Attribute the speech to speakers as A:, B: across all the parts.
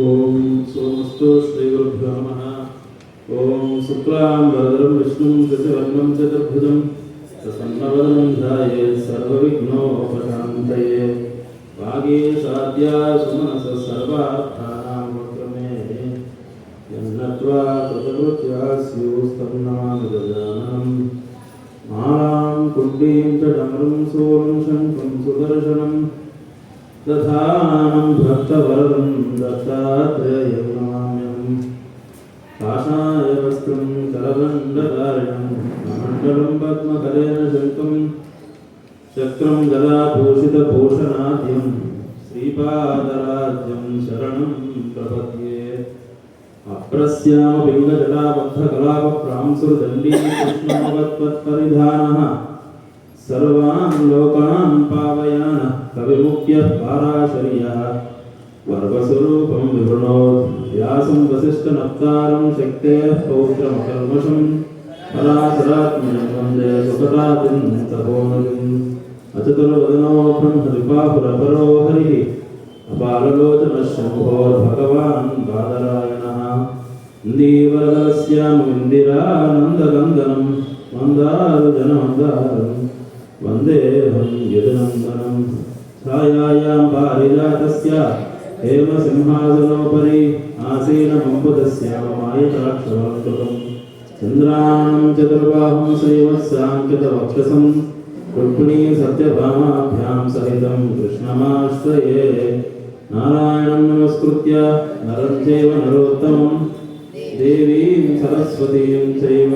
A: ओम सोमस्तु श्रीगुरुभ्यो नमः। ओम शुक्लांबरधरं विष्णुं शशिवर्णं चतुर्भुजं प्रसन्नवदनं ध्यायेत् सर्वविघ्नोपशान्तये। वागीशाद्याय सुमनसः सर्वार्थानां वक्रमे यन्नत्वा कृतकृत्या स्युस्तं नमामि गजाननं। मालां कुण्डीं च डमरुं सोलं शङ्खं सुदर्शनं दधानं भक्तवरदं दत्तात्रेयं नमाम्यहम्। काषाय वस्त्रं करदण्डधारिणं मण्डलं पद्मकरेण शङ्खं चक्रं गदाभूषितभूषणाद्यं श्रीपादराज्यं शरणं प्रपद्ये। अप्रस्यामपिङ्गजटाबद्धकलापप्रांसुरदण्डी कृष्णोपत्परिधानः सर्वान् लोकान् पावयानः कविमुख्यः पाराशर्यः वर्वस्वरूपं विवृणोत्। व्यासं वसिष्ठनप्तारं शक्तेः पौत्रमकल्मषं पराशरात्मनं वन्दे सुखदातिं तपोनिधिम्। अचतुर्वदनो ब्रह्मद्विपाहुरपरो हरिः अपाललोचनः शम्भोर्भगवान् बादरायणः। इन्दीवरदस्यामिन्दिरानन्दनन्दनं मन्दारुजनमन्दारं वन्देऽहं यदुनन्दनं। छायायां पारिजातस्य हेमसिंहासनोपरि आसीनमम्बुदस्य मायताक्षरं चन्द्रानं चतुर्बाहुं श्रीवत्साङ्कितवक्षसं रुक्मिणी सत्यभामाभ्यां सहितं कृष्णमाश्रये। नारायणं नमस्कृत्य नरं चैव नरोत्तमं देवीं सरस्वतीं चैव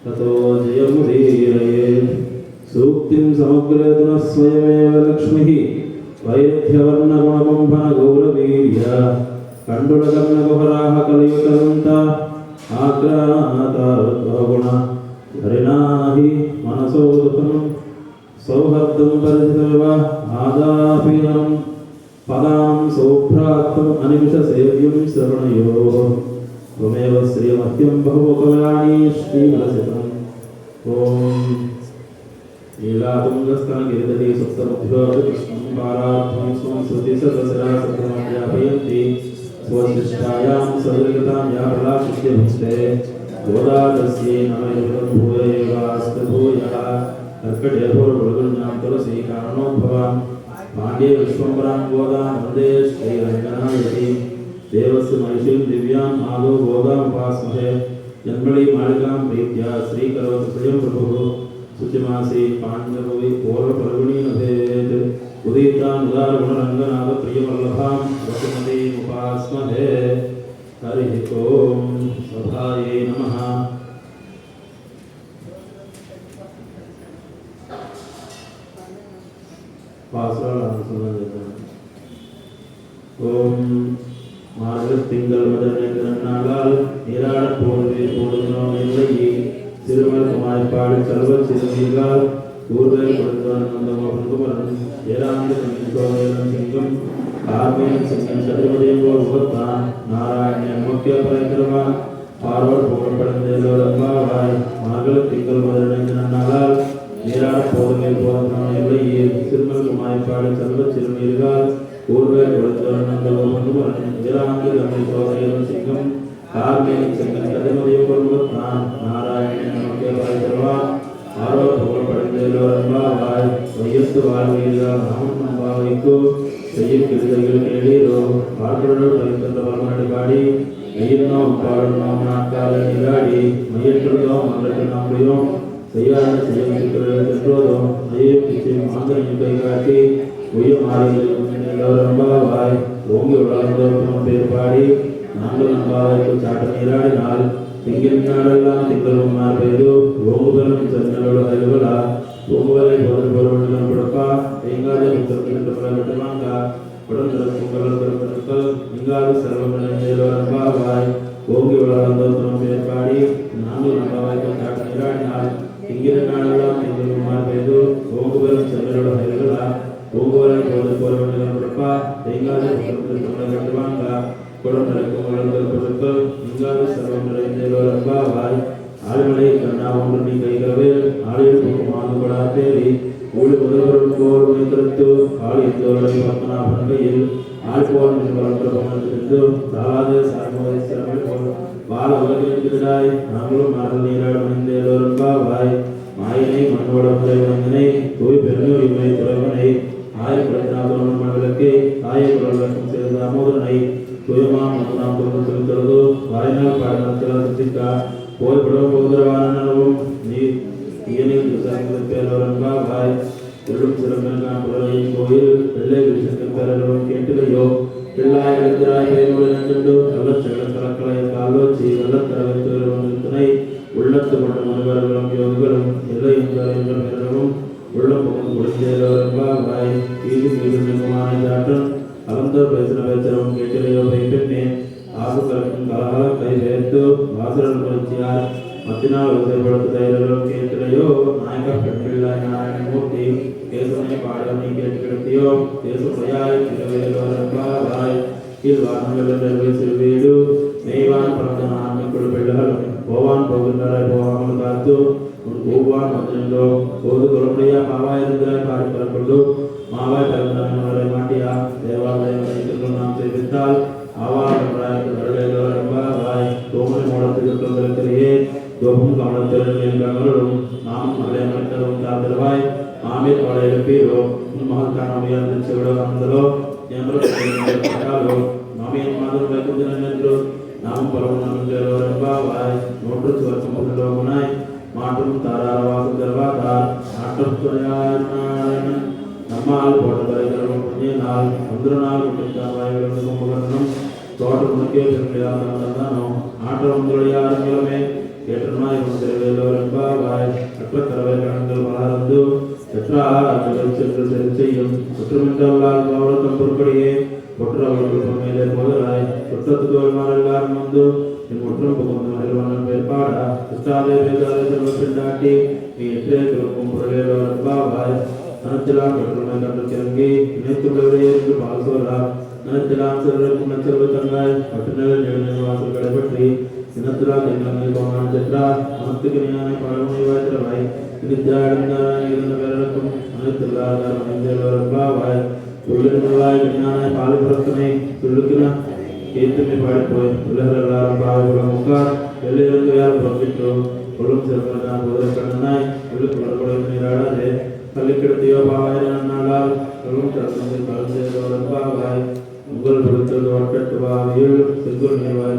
A: ततो जयमुदीरयेत्। सूक्तिं समग्रेतुनः स्वयमेव लक्ष्मीः वैद्यवर्णगुणकुम्भनगौरवीर्य कण्डुलकर्णकुहराः कलियुगदन्ता आग्रातारुद्भवगुण हरिणाहि मनसो दुःखं सौहर्दं परिचितमिव आदापीनं पदां सौभ्राक्तम् अनिमिषसेव्यं श्रवणयोः। त्वमेव श्रीमह्यं बहुमुखवाणी श्रीमलसितम्। ॐ लीलातुङ्गस्तनगिरितटे सप्तमुभ्यो कृष्णं पारार्थं स्वं श्रुतिसहस्रासतमध्यापयन्ति स्वशिष्टायां सदृगतां या प्रलाशिष्यभुक्ते गोदातस्यै नमः भूयैवास्तु भूयः। कर्कटेभोर्वृगुण्यां तुलसी कारणोद्भवान् पाण्ड्ये विश्वम्बरां गोदां वन्दे श्रीरङ्गनायकीं। देवस्य महिषीं दिव्याम् आदौ गोदामुपास्महे। जन्मणि मालिकां प्रीत्या श्रीकरोतु स्वयं प्रभुः। शुचिमासी पाण्डवि पूर्वपर्वणि नभेत् उदितानुदारगुणरङ्गनाथ प्रियवल्लभां वसुमतीमुपास्महे। हरिः ओं सभायै नमः। ओम मार्गत तिंगल मदन करन्नालाल निराड़ पोड़वे पोड़नो नेल्लयी सिरमल कुमार पाड़ चलवत सिरमीगाल पूर्वे पड़तवन नंदम अपनुपरन येरांग संगीतोरेलन सिंगम आर्मेन सिंगम शत्रुमदेव भगवतान नारायण मुख्य परिक्रमा पार्वत पोड़ पड़ने लोलंबावाय मार्गत तिंगल मदन करन्नालाल निराड़ पोड़वे पोड़नो नेल्लयी सिरमल कुमार पाड़ चलवत सिरमीगाल पूर्वे पड़तवन नंदम अपनुपरन येरांग संगीतोरेलन सिंगम आर्मेन सिंगम शत्रुमदेव भगवतान नारायण मुख्य परिक्रमा पार्वत पोड़ पड़ने எல்லோரம்பாவாய் வையத்து வாழ்வீர்கள் நாமும் நம்பாவைக்கு செய்யும் கிருதைகள் கேளீரோ வாழ்வுடன் பரிசுத்த பரமனடி பாடி வெயில்னோம் பாடனோம் நாட்கால நீராடி மையற்றதோம் அல்லது நாமுடையோம் செய்யாத செய்யோதோம் மையம் பிச்சையும் ஆந்திரையும் கை காட்டி உயிர் மாறிகள் எல்லோரம்பாவாய் ஓங்கி உலகம் பேர் பாடி நாங்கள் நம்பாவைக்கு சாட்ட நீராடினால் திங்கின் நாடெல்லாம் திங்களும் பெய்து ஓங்குதலும் சென்னலோடு அறிவுகளா ஓங்குவலை பொருள் பொருள் கொடுப்பா எங்காத விட்டுவாங்க உடன்கள் பொங்கல் இங்காது செல்வம்பாவாய் ஓங்கி உலகம் பேர் பாடி நாங்கள் நம்பாவைக்கு சாட்ட நீராடினால் திங்கின் நாடெல்லாம் திங்களும் பெய்து ஓங்குதலும் சென்னலோடு அறிவுகளா ஓங்குவலை பொருள் பொருள் கொடுப்பா எங்காத விட்டுவாங்க குடமலைக்கும் வளர்ந்த பொருட்கள் இங்காத செல்வம் நிறைந்தவாய் ஆளுமலை கண்ணா ஒன்று நீ கைகளவே ஆளில் மாதுபடா தேடி ஒளி முதல்வரும் போர் உழைத்து ஆளின் தோழரை பத்மநாபன் கையில் ஆள் போல் வளர்ந்த பணத்திலிருந்து தாளாத சார்முறை சிறமை போல் வாழ உலகிடாய் நாங்களும் மரல் நீராட மணிந்தேலோரம்பாவாய் மாயினை மண்வட முறை வந்தனை தூய் பெருநூர் இமை துறைவனை ஆயிரப்படுத்தினாதோன் மண்டலக்கே தாயை குரல்வழக்கம் செய்த தாமோதரனை தூயமாம் நாம் கொண்டு செலுத்துறது வாய்நாள் பாடத்தில் சித்திக்கா போய்படும் போதரவானவும் நீ இயனில் பேரவரம்பாவாய் உள்ளும் சிறப்பான புலவையின் கோயில் வெள்ளை விஷயத்தின் பேரவரும் கேட்டுகையோ பிள்ளாய் எழுந்திராய் பேரோடு நண்டு கள்ளச்செல்ல கலக்கலை கால்வச்சி வெள்ளத்தரவை துணை உள்ளத்து கொண்ட மனிதர்களும் யோகிகளும் எல்லை என்ற பேரவும் உள்ள பொங்கல் குடிந்தேரவரம்பாவாய் ஈடு மீது நிர்மாண சாட்டன் அலந்த பேசின பேச்சரவும் கேட்டிலையோ பெண்ணே ஆசு கலக்கும் கலகால கை சேர்த்து வாசரன் குறிச்சியார் மத்தினால் விவசாயப்படுத்த தைரரும் கேட்டிலையோ நாயக பெண்பிள்ளாய் நாராயணமூர்த்தி கேசவனை பாடவனை கேட்டு கிடத்தியோ தேசுடையாய் திருவேலோரம்பாவாய் கீழ் வாகனங்கள் சிறுவீடு நெய்வான் பிறந்த நான்கு குழுப்பிள்ளைகள் போவான் போகின்றாய் போகாமல் காத்து உன் பூவான் வந்திருந்தோ போது குழந்தையா பாவாயிருந்தாய் பார்த்து கொண்டு மாவாய் பிறந்தவரை மாட்டியா தேவாலயம் நாம் செய்வித்தால் ஆவாய் தோமனை மூலத்திற்கே தோப்பும் கவனத்திலும் நாம் மலையமற்றவும் தாழ்வாய் மாமே தொலை எழுப்பீரோ உன் மகள் காணாமையால் விட வந்ததோ என்றோ மாமியின் மாதம் வைக்கின்றோ நாம் பரவனாய் நோட்டு சுவர்க்கமுனாய் மாற்றும் தாராவாசம் தருவாதார் நாட்டம் துறையார் நம்மால் போட்ட தலைவரும் புண்ணியனால் ஒன்றுநாள் குற்றச்சாவாய்களும் தோட்டம் முக்கிய பெருமையானோ ஆற்ற உங்களுடையாருமே ஏற்றமாய் திருவேலோரம்பாவாய் கற்ற கரவை கணங்கள் வளர்ந்து சென்று செய்யும் குற்றமின்றால் கௌரவம் பொறுப்படியே ஒற்று அவர்கள் மேலே முதலாய் குற்றத்துக்கு வருமானம் எல்லாரும் வந்து என் ஒற்றும் புகுந்து பேர்பாடா கிருஷ்ணாதே பேசாதே செல்வ பெண்டாட்டி நீ எட்டே கிழக்கும் பொருளேலோரம்பாவாய் நனத்திலாம் கற்றுமை கண்டு திறங்கி இணைத்துள்ளவரே என்று பால்சோரா நனத்திலாம் செல்வக்கும் நச்செல்வ தங்காய் கட்டுநர் நெடுநல் வாசல் கடைபற்றி இனத்திலா தென்னங்கள் கோணான் சென்றா மனத்துக்கு ஞானை பழமுனைவாய் திறவாய் வித்யாடந்தாராய் இருந்த பேரருக்கும் அனைத்தில்லாதார் மனிதர்வாய் தொழில்வாய் ஞானாய் பாலு பிரத்தனை சொல்லுக்கிறான் கேத்துமை பாடிப்போய் உலகெல்லாரும் பாவையுடன் முக்கார் வெளியிருந்து யார் புறப்பிட்டோ கொள்ளும் சிறப்பான போதல் கண்ணனாய் உள்ளுக்குள்ள நீராடாதே பள்ளிக்கிடத்தையோ பாவாயிரம் கொள்ளும் சிறப்பு கலந்தேவாய் உங்கள் கொடுத்தது வட்டட்டுவாவியில் செங்கல் நீர்வாய்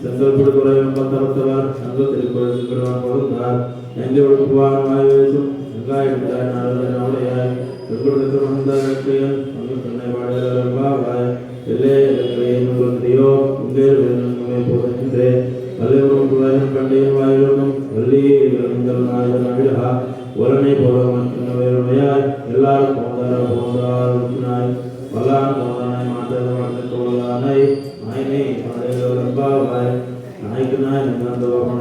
A: செங்கல் பிடிக்குறை பத்தவத்தவர் சங்கல் திருக்குறை சிறுவன் பொருந்தார் எங்கே ஒழுக்குவான் வாயுவேசும் வெங்காயத்தாய் நாளையாய் செங்குளத்துக்கு வந்த வெற்றியன் தன்னை பாடுவாய் எல்லே இலக்கையோ இங்கே போகின்றே பள்ளிவரும் கண்டையும் வாயிலும் வள்ளியில் நாயுடா ஒரனை போல வேறுமையாய் எல்லாரும் போந்தார் வல்லான் போதானாய் மாற்ற தோழானை நாயினை பாடுவாய் நாய்க்கு நாய்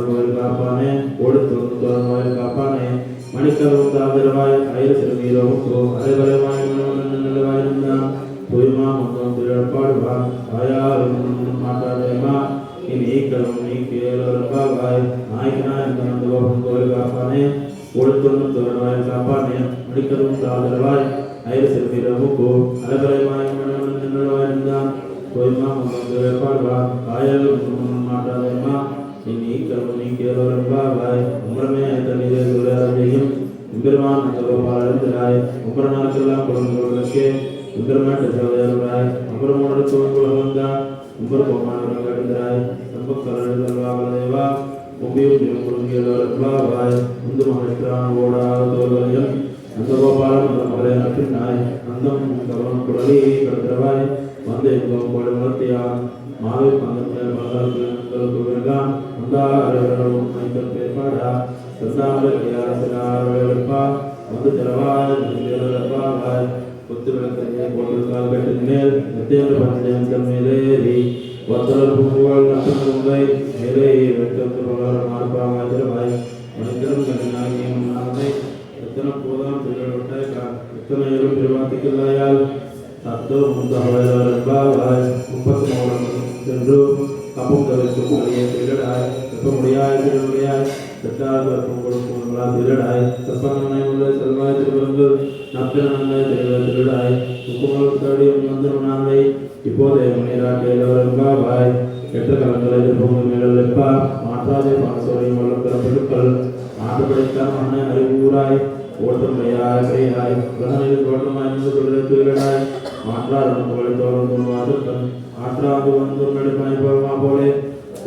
A: கோயில் காப்பானே ஓடு தோல் காப்பானே மணிக்கலும் தாவிரவாய் ஐர சிறுமீரவும் அரைவரவாய் நல்லவாயிருந்தான் தூய்மா மொத்தம் திருப்பாடுவான் வாயாலும் மாட்டாதேமா இனி கலும் நீ கேளோரம்பாவாய் நாய்க்கு நாய் கோயில் காப்பானே ஓடு தோல் காப்பானே மணிக்கலும் தாவிரவாய் ஐர சிறுமீரவும் அரைவரவாய் நல்லவாயிருந்தான் தூய்மா மொத்தம் திருப்பாடுவான் வாயாலும் மாட்டாதேமா இனி கலும் நீ கேளோரம்பாவாய் உமரமே தண்ணீரை வாழ்நாளுக்கெல்லாம் குழந்தைகளுக்கு சுந்தரமாட்ட சகோதரராய் அபரமோட தோன்றுகள் வந்தா உங்கள் கோமானவர்கள் கடிதராய் நம்ம கலவா உபயோகம் குழுங்கியவாய் முந்து மகேஸ்வரான ஓடாத தோல்வரையும் அந்த கோபாலம் அந்த மகளை அனுப்பினாய் அந்தம் கவனம் குடலி கடத்திரவாய் வந்து எங்கும் கோடை வளர்த்தியான் மாவை பந்தங்கள் மலர்களுக்கு விரகான் அந்தாரும் மைக்கல் பேர்பாடா சந்தாமலைப்பா வந்து திறவாய் குத்து விளக்கத்தை போட்டிருக்கால் கட்டின் மேல் நித்திய பஞ்சயங்கள் மேலேறி ஒத்தலர் பூங்குவாள் நட்டை மேலே வெட்டத்து மாறுபாய் மனிதரும் கண்ணினாகியும் நாளை எத்தனை போதாம் திகழ்வட்டாய் எத்தனை ஏழும் பெருவாத்திக்கல்லாயால் சத்தோ முந்தாவாய் 33 சென்று கப்பும் தவிர்க்கும் வழியை திகழாய் வெப்ப முடியாய் திருமுடியாய் செட்டால் வெப்பம் கொடுக்குங்களா திகழாய் செப்பனை உள்ள செல்வாய் திருவங்கள் நப்பினாய் திருடாய் உப்புமல் தடியும் வந்தவனாவை இப்போதே முன்னேறாட்டியவாய் எட்டு கலங்களை எதிர்ப்பு மேல் வைப்பார் மாற்றாதே பாசோரையும் வல்லம் பெருக்கள் ஆண்டு படைத்தான் மண்ணை அறிவுறாய் ஓட்டமுறையாய் கையாய் உலகனில் தோட்டமாய் துயிலடாய் மாற்றார் புகழை தோறும் ஆற்றாது வந்து நடுப்பனை போலமா போலே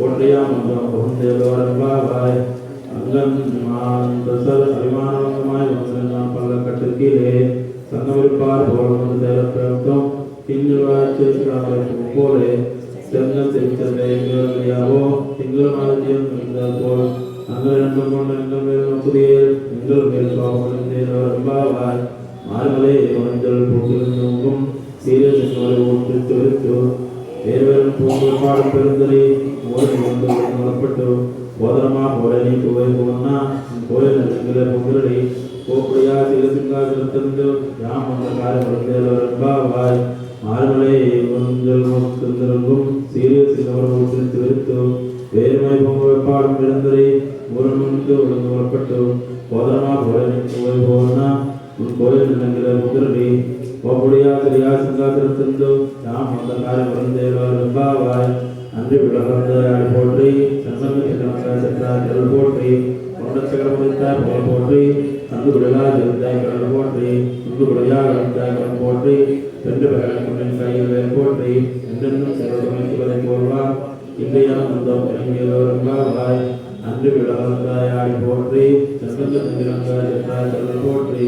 A: ஒன்றையாம் புகுந்தேவாய் அங்கன் மாந்தசர் அபிமானமாய் நான் பள்ளக்கட்டில் கீழே சங்கமிருப்பார் போல் வந்து தேரப்பிரத்தம் பின்னிவாய்ச்சிருக்கிறார்கள் போலே செங்கல் தெரிவித்தவையாவோ திங்கள் மாதத்தியம் இருந்தால் போல் அங்கள் ரெண்டு கொண்டு எங்கள் மேல் நோக்குதியே எங்கள் மேல் பாவாய் மார்மலை மஞ்சள் போட்டிருந்தும் சீரியல் ஓட்டு தொழிற்று வேறு வேறு பூங்கள் பாடும் பெருந்தறி ஓடி வந்து மூலப்பட்டு போதனமா போடனி புகை போனா கோயில் நெருங்கில பொங்கலடி போக்குடியா சீரசிங்கா சிறுத்தந்து யாம் வந்த காரியவாய் மார்மலை மஞ்சள் திருந்திருந்தும் சீரியல் சிங்கவர் ஓட்டு திருத்து வேறுமை பொங்கல் பாடும் பெருந்தறி ஒரு முன்னுக்கு ஒழுங்கு மூலப்பட்டு போதனமா போடனி புகை போனா உன் கோயில் நெருங்கில பொங்கலடி போக்குடியா சரியா சிங்கா சிறுத்தந்து யாம் வந்த காரியவாய் அன்று விலகந்த போற்றி சங்கமித்தால் போற்றி கொண்டச்சகரம் முடித்தார் போல் போற்றி அங்கு விடலால் இருந்தாய் கடல் போற்றி இங்கு விடையால் இருந்தாய் கடல் போற்றி ரெண்டு பேரின் கையில் போற்றி என்றென்னும் சிறப்புகளை போல்வார் இன்றையாம் வந்தோம் இறங்கியவாய் அன்று விலகந்தாய் ஆடி போற்றி சங்கமித்தாய் கடல் போற்றி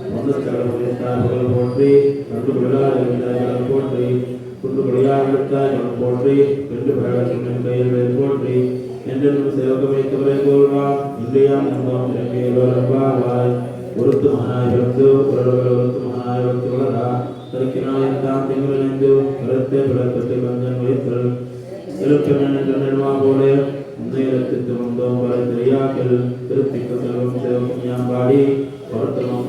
A: கொண்டச்சகரம் முடித்தார் புகழ் போற்றி அங்கு விடலால் இருந்தாய் கடல் போற்றி குண்டு விளையாடுத்தாய் கடல் போற்றி ரெண்டு பேரின் கையில் போற்றி என்றென்னும் சேவகமைத்தவரை போல்வா இன்றையாம் வந்தோம் இறங்கியவாய் ஒருத்து மகனாயிரத்து ஒருத்து மகனாயிரத்து வளரா தருக்கினாய்தான் திங்களிணைந்து கருத்தை விளக்கத்தை கஞ்சன் வைத்தல் எழுப்பமா போலே முன்னையிடத்திற்கு வந்தோம் வரை தெரியாக்கள் திருப்பிக்க செல்வம் சேவகம் யாம்பாடி ஒருத்தனம்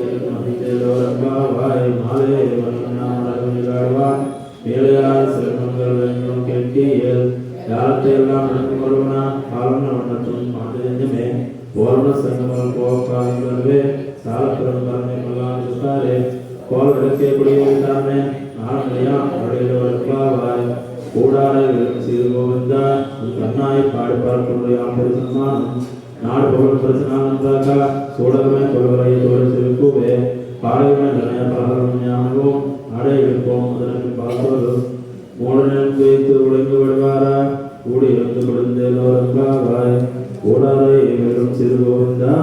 A: செய்தவரம்பாவாய் மாலே வண்ணாடுவான் மேலையார் சிரமங்கள் வேண்டும் கேட்கியல் யாரத்தை எல்லாம் நடக்கும் வருவனா காலன வண்ணத்தும் மாற்றமே ஓர்ண சங்கமல் போக்காலே சாலப்பிறம் கருணை மல்லாம் இருந்தாரே கோல் விளக்கிய குடியிருந்தாமே ஆனந்தையா அடையவாய் கூடாரை சீர் கோவிந்தா கண்ணாய் பாடி பார்க்கொண்டு யாம்பது சன்மானம் நாடு புகழ் பிரச்சனாக சூடகமே கொள்வரையை தோழி சிறுக்குவே பாடகமே நிறைய பலரும் ஞானவும் அடைய வைப்போம் அதற்கு பார்த்தோடு மூடனும் வைத்து உழைந்து விடுவாரா கூடி இருந்து கொடுந்தேலோரங்காவாய் கூடாரை வெறும் சிறு கோவிந்தா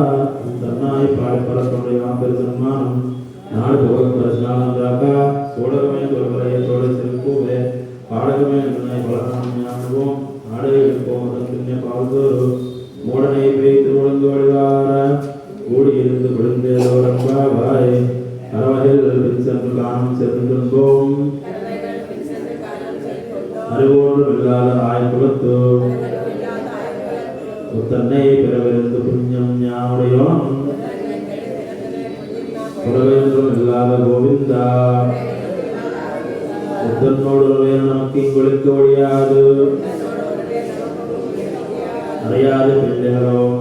A: தன்னாய் பாடி பலருடைய ஆம்பது சன்மானம் நாடு புகழ் பிரச்சனாக சூடகமே கொள்வரையை தோழி சிறுக்குவே பாடகமே நிறைய பலரும் ஞானவும் அடைய வைப்போம் அதற்கு பார்த்தோடு மூடனை வைத்து உழைந்து விடுவாரா கூடி இருந்து கொடுந்தேலோரங்காவாய் அரவகையில் சென்று காணும் சென்றும் அறிவோடு இல்லாத ஆய்குலத்து தன்னை பிறவிருந்து புண்ணியம் ஞானுடையோன் உறவென்றும் இல்லாத கோவிந்தா புத்தனோடு நமக்கு இங்கொழிக்க ஒழியாது அறியாத பிள்ளைகளும்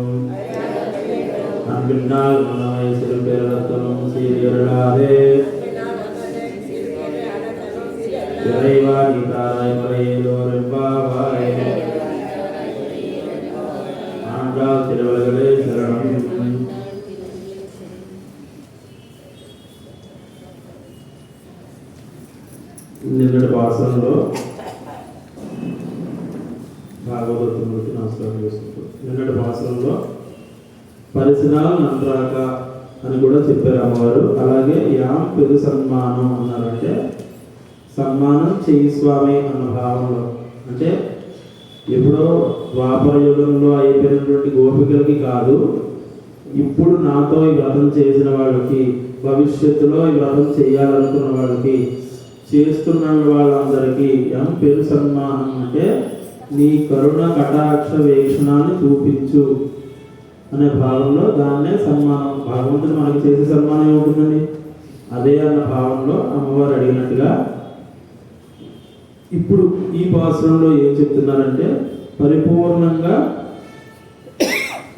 A: அன்பினால் மனமை சிறு பேரத்தனும் சீரியர்களாதே இறைவா நீதாராய் மறையேதோரெம்பாவாய் ஆண்டாள் திருவள்களே சரணம். నిన్నటి పాసంలో భాగవతములకి నమస్కారం చేసుకుంటాం. నిన్నటి పాసంలో పరిసరాలు నంద్రాక అని కూడా చెప్పారు అమ్మవారు. అలాగే యాం పెరు సన్మానం అన్నారంటే సన్మానం చేయి స్వామి అన్న భావంలో, అంటే ఎప్పుడో ద్వాపర యుగంలో అయిపోయినటువంటి గోపికలకి కాదు, ఇప్పుడు నాతో ఈ వ్రతం చేసిన వాళ్ళకి, భవిష్యత్తులో ఈ వ్రతం చేయాలనుకున్న వాళ్ళకి, చేస్తున్న వాళ్ళందరికీ ఎం పెరు సన్మానం అంటే నీ కరుణ కటాక్ష వీక్షణాన్ని చూపించు అనే భావంలో దాన్నే సన్మానం. భగవంతుడు మనకి చేసే సన్మానం ఏముంటుందండి? అదే అన్న భావంలో అమ్మవారు అడిగినట్టుగా ఇప్పుడు ఈ పాసురంలో ఏం చెప్తున్నారంటే పరిపూర్ణంగా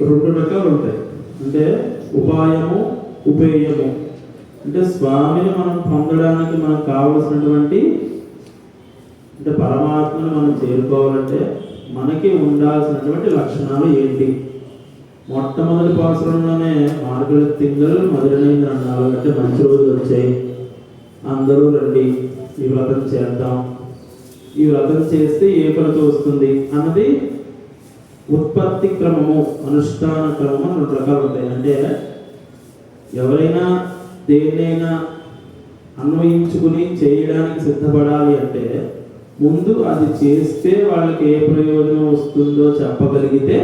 A: 2 రకాలు ఉంటాయి. అంటే ఉపాయము, ఉపేయము. అంటే స్వామిని మనం పొందడానికి మనకు కావలసినటువంటి, అంటే పరమాత్మని మనం చేరుకోవాలంటే మనకి ఉండాల్సినటువంటి లక్షణాలు ఏంటి? మొట్టమొదటి పాసురంలోనే మార్గళ తింగలు మొదలైన అన్నారు. అంటే మంచి రోజులు వచ్చాయి, అందరూ రండి ఈ వ్రతం చేద్దాం, ఈ వ్రతం చేస్తే ఏ ఫలితం వస్తుంది అన్నది ఉత్పత్తి క్రమము, అనుష్ఠాన క్రమము 2 రకాలు ఉంటాయి. అంటే ఎవరైనా దేన్నైనా అన్వయించుకుని చేయడానికి సిద్ధపడాలి అంటే ముందు అది చేస్తే వాళ్ళకి ఏ ప్రయోజనం వస్తుందో చెప్పగలిగితే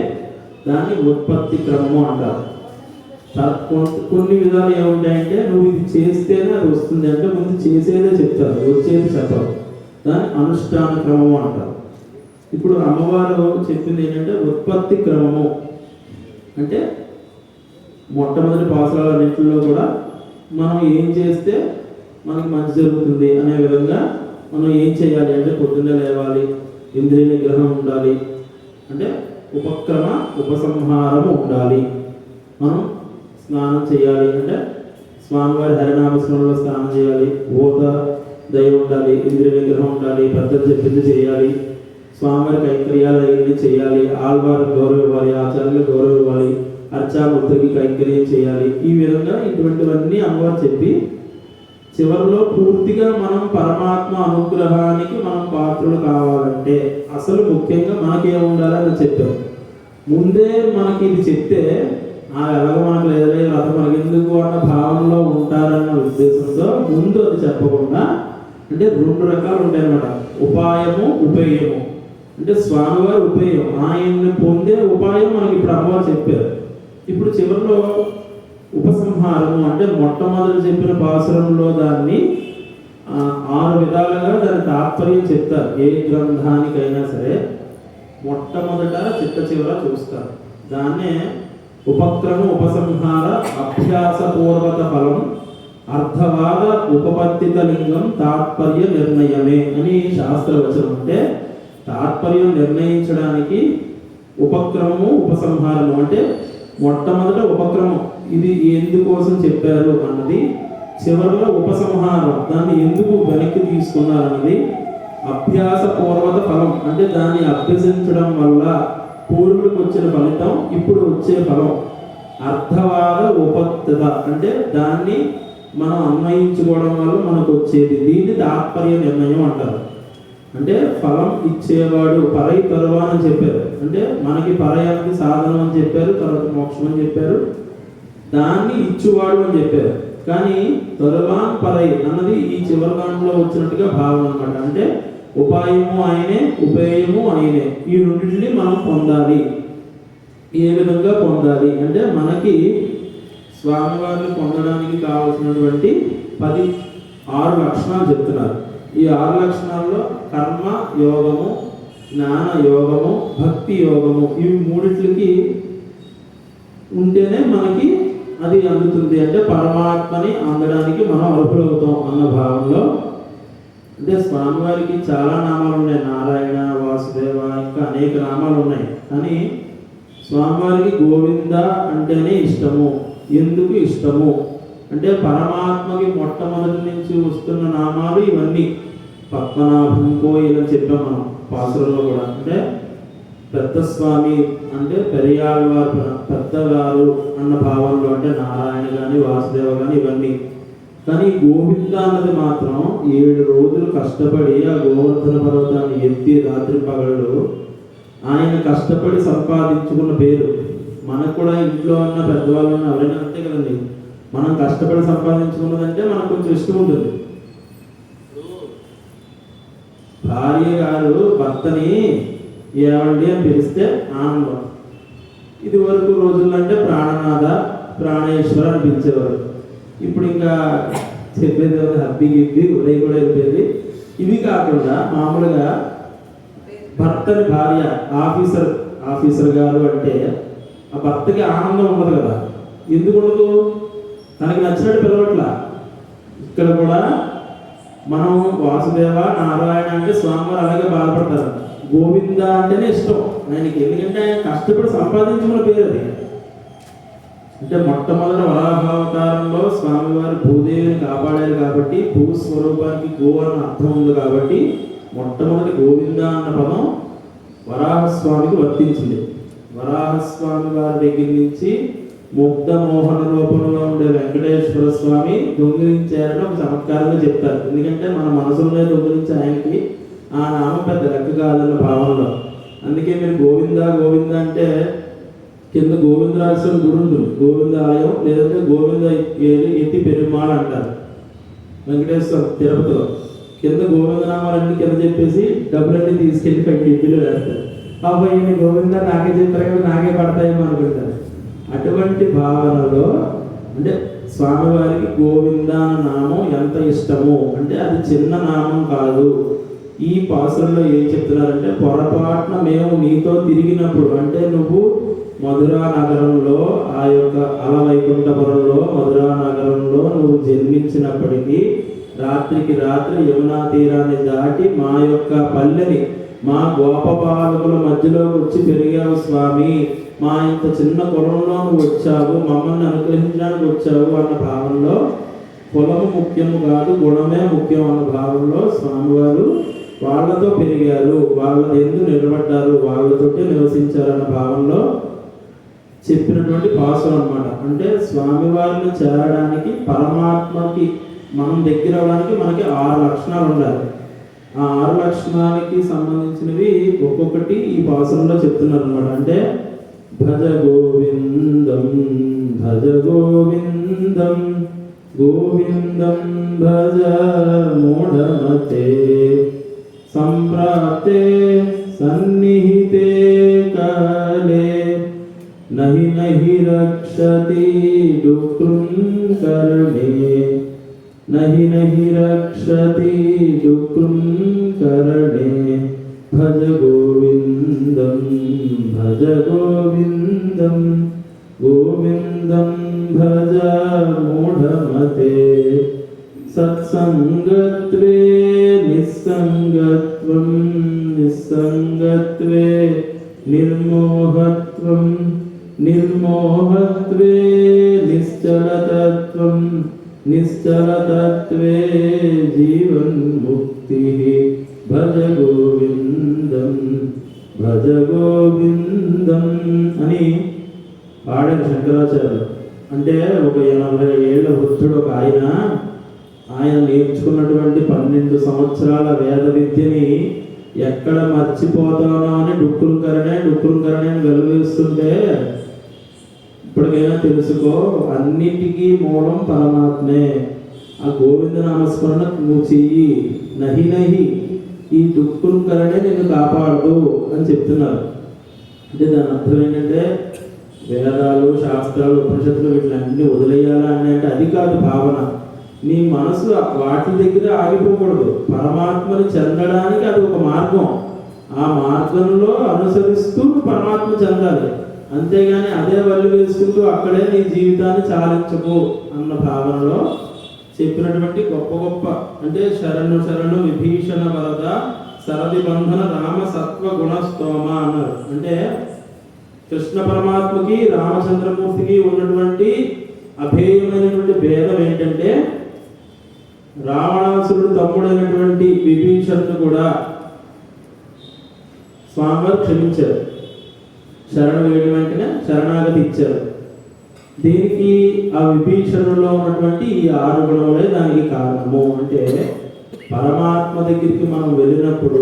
A: దాన్ని ఉత్పత్తి క్రమము అంటారు. కొన్ని విధాలు ఏముంటాయంటే నువ్వు ఇది చేస్తేనే అది వస్తుంది అంటే ముందు చేసేదే చెప్తారు, వచ్చేది చెప్పరు. దాన్ని అనుష్ఠాన క్రమము అంటారు. ఇప్పుడు అమ్మవారు చెప్పింది ఏంటంటే ఉత్పత్తి క్రమము. అంటే మొట్టమొదటి పాసురాలన్నింటిలో కూడా మనం ఏం చేస్తే మనకి మంచి జరుగుతుంది అనే విధంగా మనం ఏం చేయాలి అంటే పొద్దున్నే లేవాలి, ఇంద్రియ నిగ్రహం ఉండాలి, అంటే ఉపక్రమ ఉపసంహారము ఉండాలి, మనం స్నానం చేయాలి, అంటే స్వామివారి హరినామస్మరణలో స్నానం చేయాలి, ఓత దయ ఉండాలి, ఇంద్రియ నిగ్రహం ఉండాలి, పెద్దలు చెప్పింది చేయాలి, స్వామివారి కైంకర్యాలు అయ్యింది చేయాలి, ఆళ్వారికి గౌరవం ఇవ్వాలి, ఆచార్యులకు గౌరవం ఇవ్వాలి, అర్చామూర్తికి కైంకర్యం చేయాలి. ఈ విధంగా ఇటువంటివన్నీ అమ్మవారు చెప్పి చివరిలో పూర్తిగా మనం పరమాత్మ అనుగ్రహానికి మనం పాత్రలు కావాలంటే అసలు ముఖ్యంగా మనకేం ఉండాలని చెప్పారు. ముందే మనకి ఇది చెప్తే ఎలాగో మనకు లేదే వ్రతం మనకెందుకు అన్న భావనలో ఉంటారన్న ఉద్దేశంతో ముందు అది చెప్పకుండా, అంటే 2 రకాలు ఉంటాయి అన్నమాట. ఉపాయము, ఉపేయము. అంటే స్వామివారి ఉపేయం, ఆయన్ని పొందే ఉపాయం మనకి ఇప్పుడు అమ్మవారు చెప్పారు. ఇప్పుడు చివరిలో ఉపసంహారము, అంటే మొట్టమొదటి చెప్పిన పాసురంలో దాన్ని 6 విధాలుగా దాని తాత్పర్యం చెప్తారు. ఏ గ్రంథానికైనా సరే మొట్టమొదట చిట్ట చివర చూస్తారు. దాన్నే ఉపక్రమ ఉపసంహార అభ్యాసపూర్వక ఫలం అర్థవాద ఉపపత్తిత లింగం తాత్పర్య నిర్ణయమే అని శాస్త్రవచనం. అంటే తాత్పర్యం నిర్ణయించడానికి ఉపక్రమము, ఉపసంహారము. అంటే మొట్టమొదట ఉపక్రమం, ఇది ఎందుకోసం చెప్పారు అన్నది, చివరిలో ఉపసంహారం, దాన్ని ఎందుకు వెనక్కి తీసుకున్నారు అన్నది, అభ్యాస పూర్వక ఫలం, అంటే దాన్ని అభ్యసించడం వల్ల పూర్వులకు వచ్చిన ఫలితం ఇప్పుడు వచ్చే ఫలం, అర్థవాద ఉపత్తిత, అంటే దాన్ని మనం అన్వయించుకోవడం వల్ల మనకు వచ్చేది, దీన్ని తాత్పర్య నిర్ణయం అంటారు. అంటే ఫలం ఇచ్చేవాడు పరై తరువా అని చెప్పారు. అంటే మనకి పరయానికి సాధనం అని చెప్పారు, తర్వాత మోక్షం అని చెప్పారు, దాన్ని ఇచ్చువాడు అని చెప్పారు. కానీ తరువాన్ పరై అన్నది ఈ చివరి దాంట్లో వచ్చినట్టుగా భావం అనమాట. అంటే ఉపాయము ఆయనే, ఉపేయము ఆయనే, ఈ రెండింటిని మనం పొందాలి. ఏ విధంగా పొందాలి అంటే మనకి స్వామివారిని పొందడానికి కావలసినటువంటి 6 లక్షణాలు చెప్తున్నారు. ఈ 6 లక్షణాల్లో కర్మ యోగము, జ్ఞాన యోగము, భక్తి యోగము, ఇవి 3టికి ఉంటేనే మనకి అది అందుతుంది. అంటే పరమాత్మని అందడానికి మనం అర్హులవుతాం అన్న భావంలో. అంటే స్వామివారికి చాలా నామాలు ఉన్నాయి, నారాయణ, వాసుదేవ, ఇంకా అనేక నామాలు ఉన్నాయి. కానీ స్వామివారికి గోవింద అంటేనే ఇష్టము. ఎందుకు ఇష్టము అంటే పరమాత్మకి మొట్టమొదటి నుంచి వస్తున్న నామాలు ఇవన్నీ. పద్మనాభం, కోయిల్ అని చెప్పాం మనం పాసురంలో కూడా. అంటే పెద్ద స్వామి అంటే పెరియాళ్వారు, పెద్దవారు అన్న భావంలో, అంటే నారాయణ కానీ వాసుదేవ కానీ ఇవన్నీ. కానీ గోవింద అన్నది మాత్రం 7 రోజులు కష్టపడి ఆ గోవర్ధన పర్వతాన్ని ఎత్తి రాత్రి పగళ్ళు ఆయన కష్టపడి సంపాదించుకున్న పేరు. మనకు కూడా ఇంట్లో ఉన్న పెద్దవాళ్ళు ఉన్న ఎవరైనా అంతే కదండి, మనం కష్టపడి సంపాదించుకున్నదంటే మనకు కొంచెం ఇష్టం ఉంటుంది. భార్య గారు భర్తని ఏమండి అని పిలిస్తే ఆనందం. ఇది వరకు రోజుల్లో అంటే ప్రాణనాథ ప్రాణేశ్వర అని పిలిచేవారు. ఇప్పుడు ఇంకా చెప్పేది హబ్బి గిబ్బి ఉదయం కూడా అయిపోయింది. ఇవి కాకుండా మామూలుగా భర్తని భార్య ఆఫీసర్ గారు అంటే ఆ భర్తకి ఆనందం ఉండదు కదా. ఎందుకు ఉండదు? తనకి నచ్చినట్టు పిలవట్లా. ఇక్కడ కూడా మనం వాసుదేవ నారాయణ అంటే స్వామివారు అలాగే బాధపడతారు. గోవింద అంటేనే ఇష్టం ఆయనకి, ఎందుకంటే ఆయన కష్టపడి సంపాదించుకున్న పేరు అది. అంటే మొట్టమొదటి వరాహావతారంలో స్వామివారు భూదేవిని కాపాడారు కాబట్టి, భూ స్వరూపానికి గో అన్న అర్థం ఉంది కాబట్టి మొట్టమొదటి గోవింద అన్న పదం వరాహస్వామికి వర్తించింది. వరాహస్వామి వారి దగ్గర నుంచి ముగ్ధ మోహన రూపంలో ఉండే వెంకటేశ్వర స్వామి దొంగిలించారని ఒక చమత్కారంగా చెప్తారు. ఎందుకంటే మన మనసులోనే దొంగిలించి ఆయనకి ఆ నామం పెద్ద లెక్క కాదన్న భావనలో. అందుకే మీరు గోవింద గోవింద అంటే కింద గోవిందరాజస్వామి గుడి ఉంటుంది, గోవింద ఆలయం, లేదంటే గోవింద ఎత్తి పెరుమాళ్ అంటారు వెంకటేశ్వర తిరుపతిలో. కింద గోవిందనామాలన్నీ కింద చెప్పేసి డబ్బులన్నీ తీసుకెళ్ళి ఇంటిలో వేస్తారు. అబ్బాయి గోవింద నాకే చెప్పారు కదా, నాకే పడతాయేమో అనుకుంటారు. అటువంటి భావనలో అంటే స్వామివారికి గోవింద నామం ఎంత ఇష్టము అంటే అది చిన్న నామం కాదు. ఈ పాసురంలో ఏం చెప్తున్నారంటే, పొరపాటున మేము నీతో తిరిగినప్పుడు అంటే నువ్వు మధురా నగరంలో ఆ యొక్క అలవైకుంఠపురంలో మధురా నగరంలో నువ్వు జన్మించినప్పటికీ రాత్రికి రాత్రి యమునా తీరాన్ని దాటి మా యొక్క పల్లెని మా గోపబాలకుల మధ్యలోకి వచ్చి పెరిగావు స్వామి. మా ఇంత చిన్న కులంలో నువ్వు వచ్చావు, మమ్మల్ని అనుగ్రహించడానికి వచ్చావు అన్న భావంలో, కులము ముఖ్యము కాదు గుణమే ముఖ్యం అన్న భావంలో స్వామివారు వాళ్ళతో పెరిగారు, వాళ్ళ ఎందు నిలబడ్డారు, వాళ్ళతోటే నివసించారన్న భావంలో చెప్పినటువంటి పాసురం అన్నమాట. అంటే స్వామివారిని చేరడానికి, పరమాత్మకి మనం దగ్గర అవడానికి మనకి 6 లక్షణాలు ఉండాలి. ఆ 6 లక్షణాలకి సంబంధించినవి ఒక్కొక్కటి ఈ పాసురంలో చెప్తున్నారు అనమాట. అంటే భజ గోవిందం భజ గోవిందం గోవిందం భజ మూఢమతే సంప్రాప్తే సన్నిహితే కాలే నహి నహి రక్షతి డుకృంకర్ణే నహి నహి రక్షతి డుకృంకర్ణే భజ గోవిందం భజ గోవిందం గోవిందం భజ మూఢమతే సత్సంగత్వే నిస్సంగత్వం నిస్సంగత్వే నిర్మోహత్వం నిర్మోహత్వే నిశ్చలతత్వం నిశ్చలతత్వే జీవన్ముక్తి భజ గోవిందం భజ గోవిందం అని పాడారు శంకరాచార్యులు. అంటే ఒక 80 ఏళ్ల వృద్ధుడు ఒక ఆయన నేర్చుకున్నటువంటి 12 సంవత్సరాల వేద విద్యని ఎక్కడ మర్చిపోతానో అని డుక్కురుకరణే అని వెలువేస్తుంటే, ఇప్పటికైనా తెలుసుకో అన్నిటికీ మూలం పరమాత్మే, ఆ గోవింద నామస్మరణ నువ్వు చెయ్యి, నహి నహి ఈ డుక్కురుకరణే నిన్ను కాపాడు అని చెప్తున్నారు. అంటే దాని అర్థం ఏంటంటే వేదాలు శాస్త్రాలు ఉపనిషత్తులు వీటిలన్నీ వదిలేయాలా అంటే అది కాదు భావన. నీ మనసు వాటి దగ్గర ఆగిపోకూడదు. పరమాత్మని చెందడానికి అది ఒక మార్గం, ఆ మార్గంలో అనుసరిస్తూ పరమాత్మ చెందాలి. అంతేగాని అదే వల్లి వేసుకుంటూ అక్కడే నీ జీవితాన్ని చాలించకు అన్న భావనలో చెప్పినటువంటి గొప్ప గొప్ప అంటే శరణు శరణు విభీషణ వరద సరది బంధన రామ సత్వ గుణస్తోమ అన్నారు. అంటే కృష్ణ పరమాత్మకి రామచంద్రమూర్తికి ఉన్నటువంటి అభేయమైనటువంటి భేదం ఏంటంటే, రావణాసురుడు తమ్ముడైనటువంటి విభీషణుడు కూడా స్వామివారు క్షమించారు, శరణ వేయడం వెంటనే శరణాగతి ఇచ్చారు. దీనికి ఆ విభీషణులో ఉన్నటువంటి ఈ 6 గుణములే దానికి కారణము. అంటే పరమాత్మ దగ్గరికి మనం వెళ్ళినప్పుడు,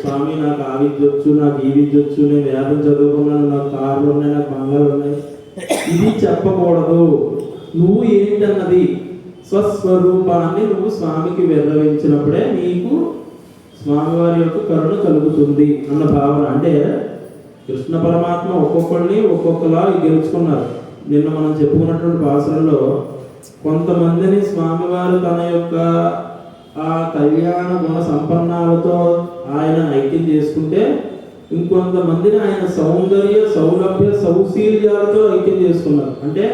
A: స్వామి నాకు ఆ విద్య వచ్చు, నాకు ఈ విద్య వచ్చు, నేను వేదం చదువుకున్నాను, నాకు కార్లు ఉన్నాయి, నాకు బంగాలు ఉన్నాయి, ఇది చెప్పకూడదు. నువ్వు ఏంటన్నది స్వస్వరూపాన్ని నువ్వు స్వామికి విన్నవించినప్పుడే నీకు స్వామివారి యొక్క కరుణ కలుగుతుంది అన్న భావన. అంటే కృష్ణ పరమాత్మ ఒక్కొక్కరిని ఒక్కొక్కలా గెలుచుకున్నారు. నిన్న మనం చెప్పుకున్నటువంటి భాషలలో కొంతమందిని స్వామివారు తన యొక్క ఆ కళ్యాణ గుణ సంపన్నాలతో ఆయన ఐక్యం చేసుకుంటే, ఇంకొంతమందిని ఆయన సౌందర్య సౌలభ్య సౌశీల్యాలతో ఐక్యం చేసుకున్నారు. అంటే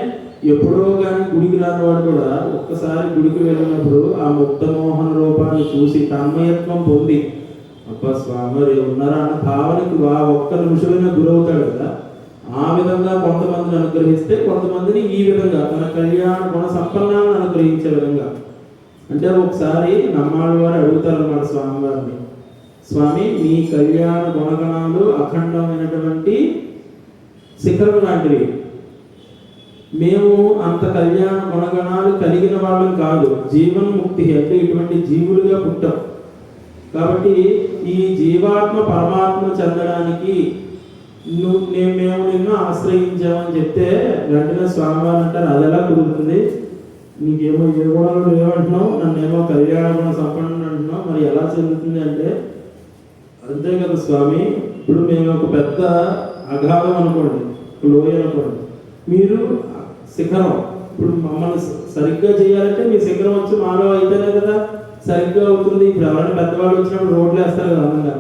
A: ఎప్పుడో కానీ గుడికి రాని వాడు కూడా ఒక్కసారి గుడికి వెళ్ళినప్పుడు ఆ ముక్తమోహన రూపాన్ని చూసి తన్మయత్వం పొంది, అబ్బా స్వామి ఉన్నారా అన్న భావనకి ఒక్క నిమిషమైనా గురవుతాడు కదా. ఆ విధంగా కొంతమందిని అనుగ్రహిస్తే, కొంతమందిని ఈ విధంగా తన కళ్యాణ గుణ సంపన్నాలను అనుగ్రహించే విధంగా. అంటే ఒకసారి నమ్మాళ్ళ వారు అడుగుతారన్నమాట స్వామివారిని, స్వామి మీ కళ్యాణ గుణగణాలు అఖండమైనటువంటి శిఖరం లాంటివి, మేము అంత కళ్యాణ గుణగణాలు కలిగిన వాళ్ళం కాదు, జీవన్ముక్తి అంటే ఇటువంటి జీవులుగా పుట్టాం. కాబట్టి ఈ జీవాత్మ పరమాత్మ చెందడానికి మేము నిన్ను ఆశ్రయించామని చెప్తే వెంటనే స్వామివారు అంటారు, అది ఎలా కుదురుతుంది, నీకేమో ఏ గుణాలు ఏమంటున్నావు, నన్నేమో కళ్యాణ గుణ సంపన్నుడు అంటున్నావు, మరి ఎలా చెందుతుంది అంటే, అంతే కదా స్వామి, ఇప్పుడు మేము ఒక పెద్ద అగాధం అనుకోండి, లోయ అనుకోండి, మీరు శిఖరం, ఇప్పుడు మమ్మల్ని సరిగ్గా చేయాలంటే మీ శిఖరం వచ్చి మాలో అయితేనే కదా సరిగ్గా అవుతుంది. ఇప్పుడు ఎవరైనా పెద్దవాళ్ళు వచ్చినప్పుడు రోడ్లు వేస్తారు కదా అందంగా,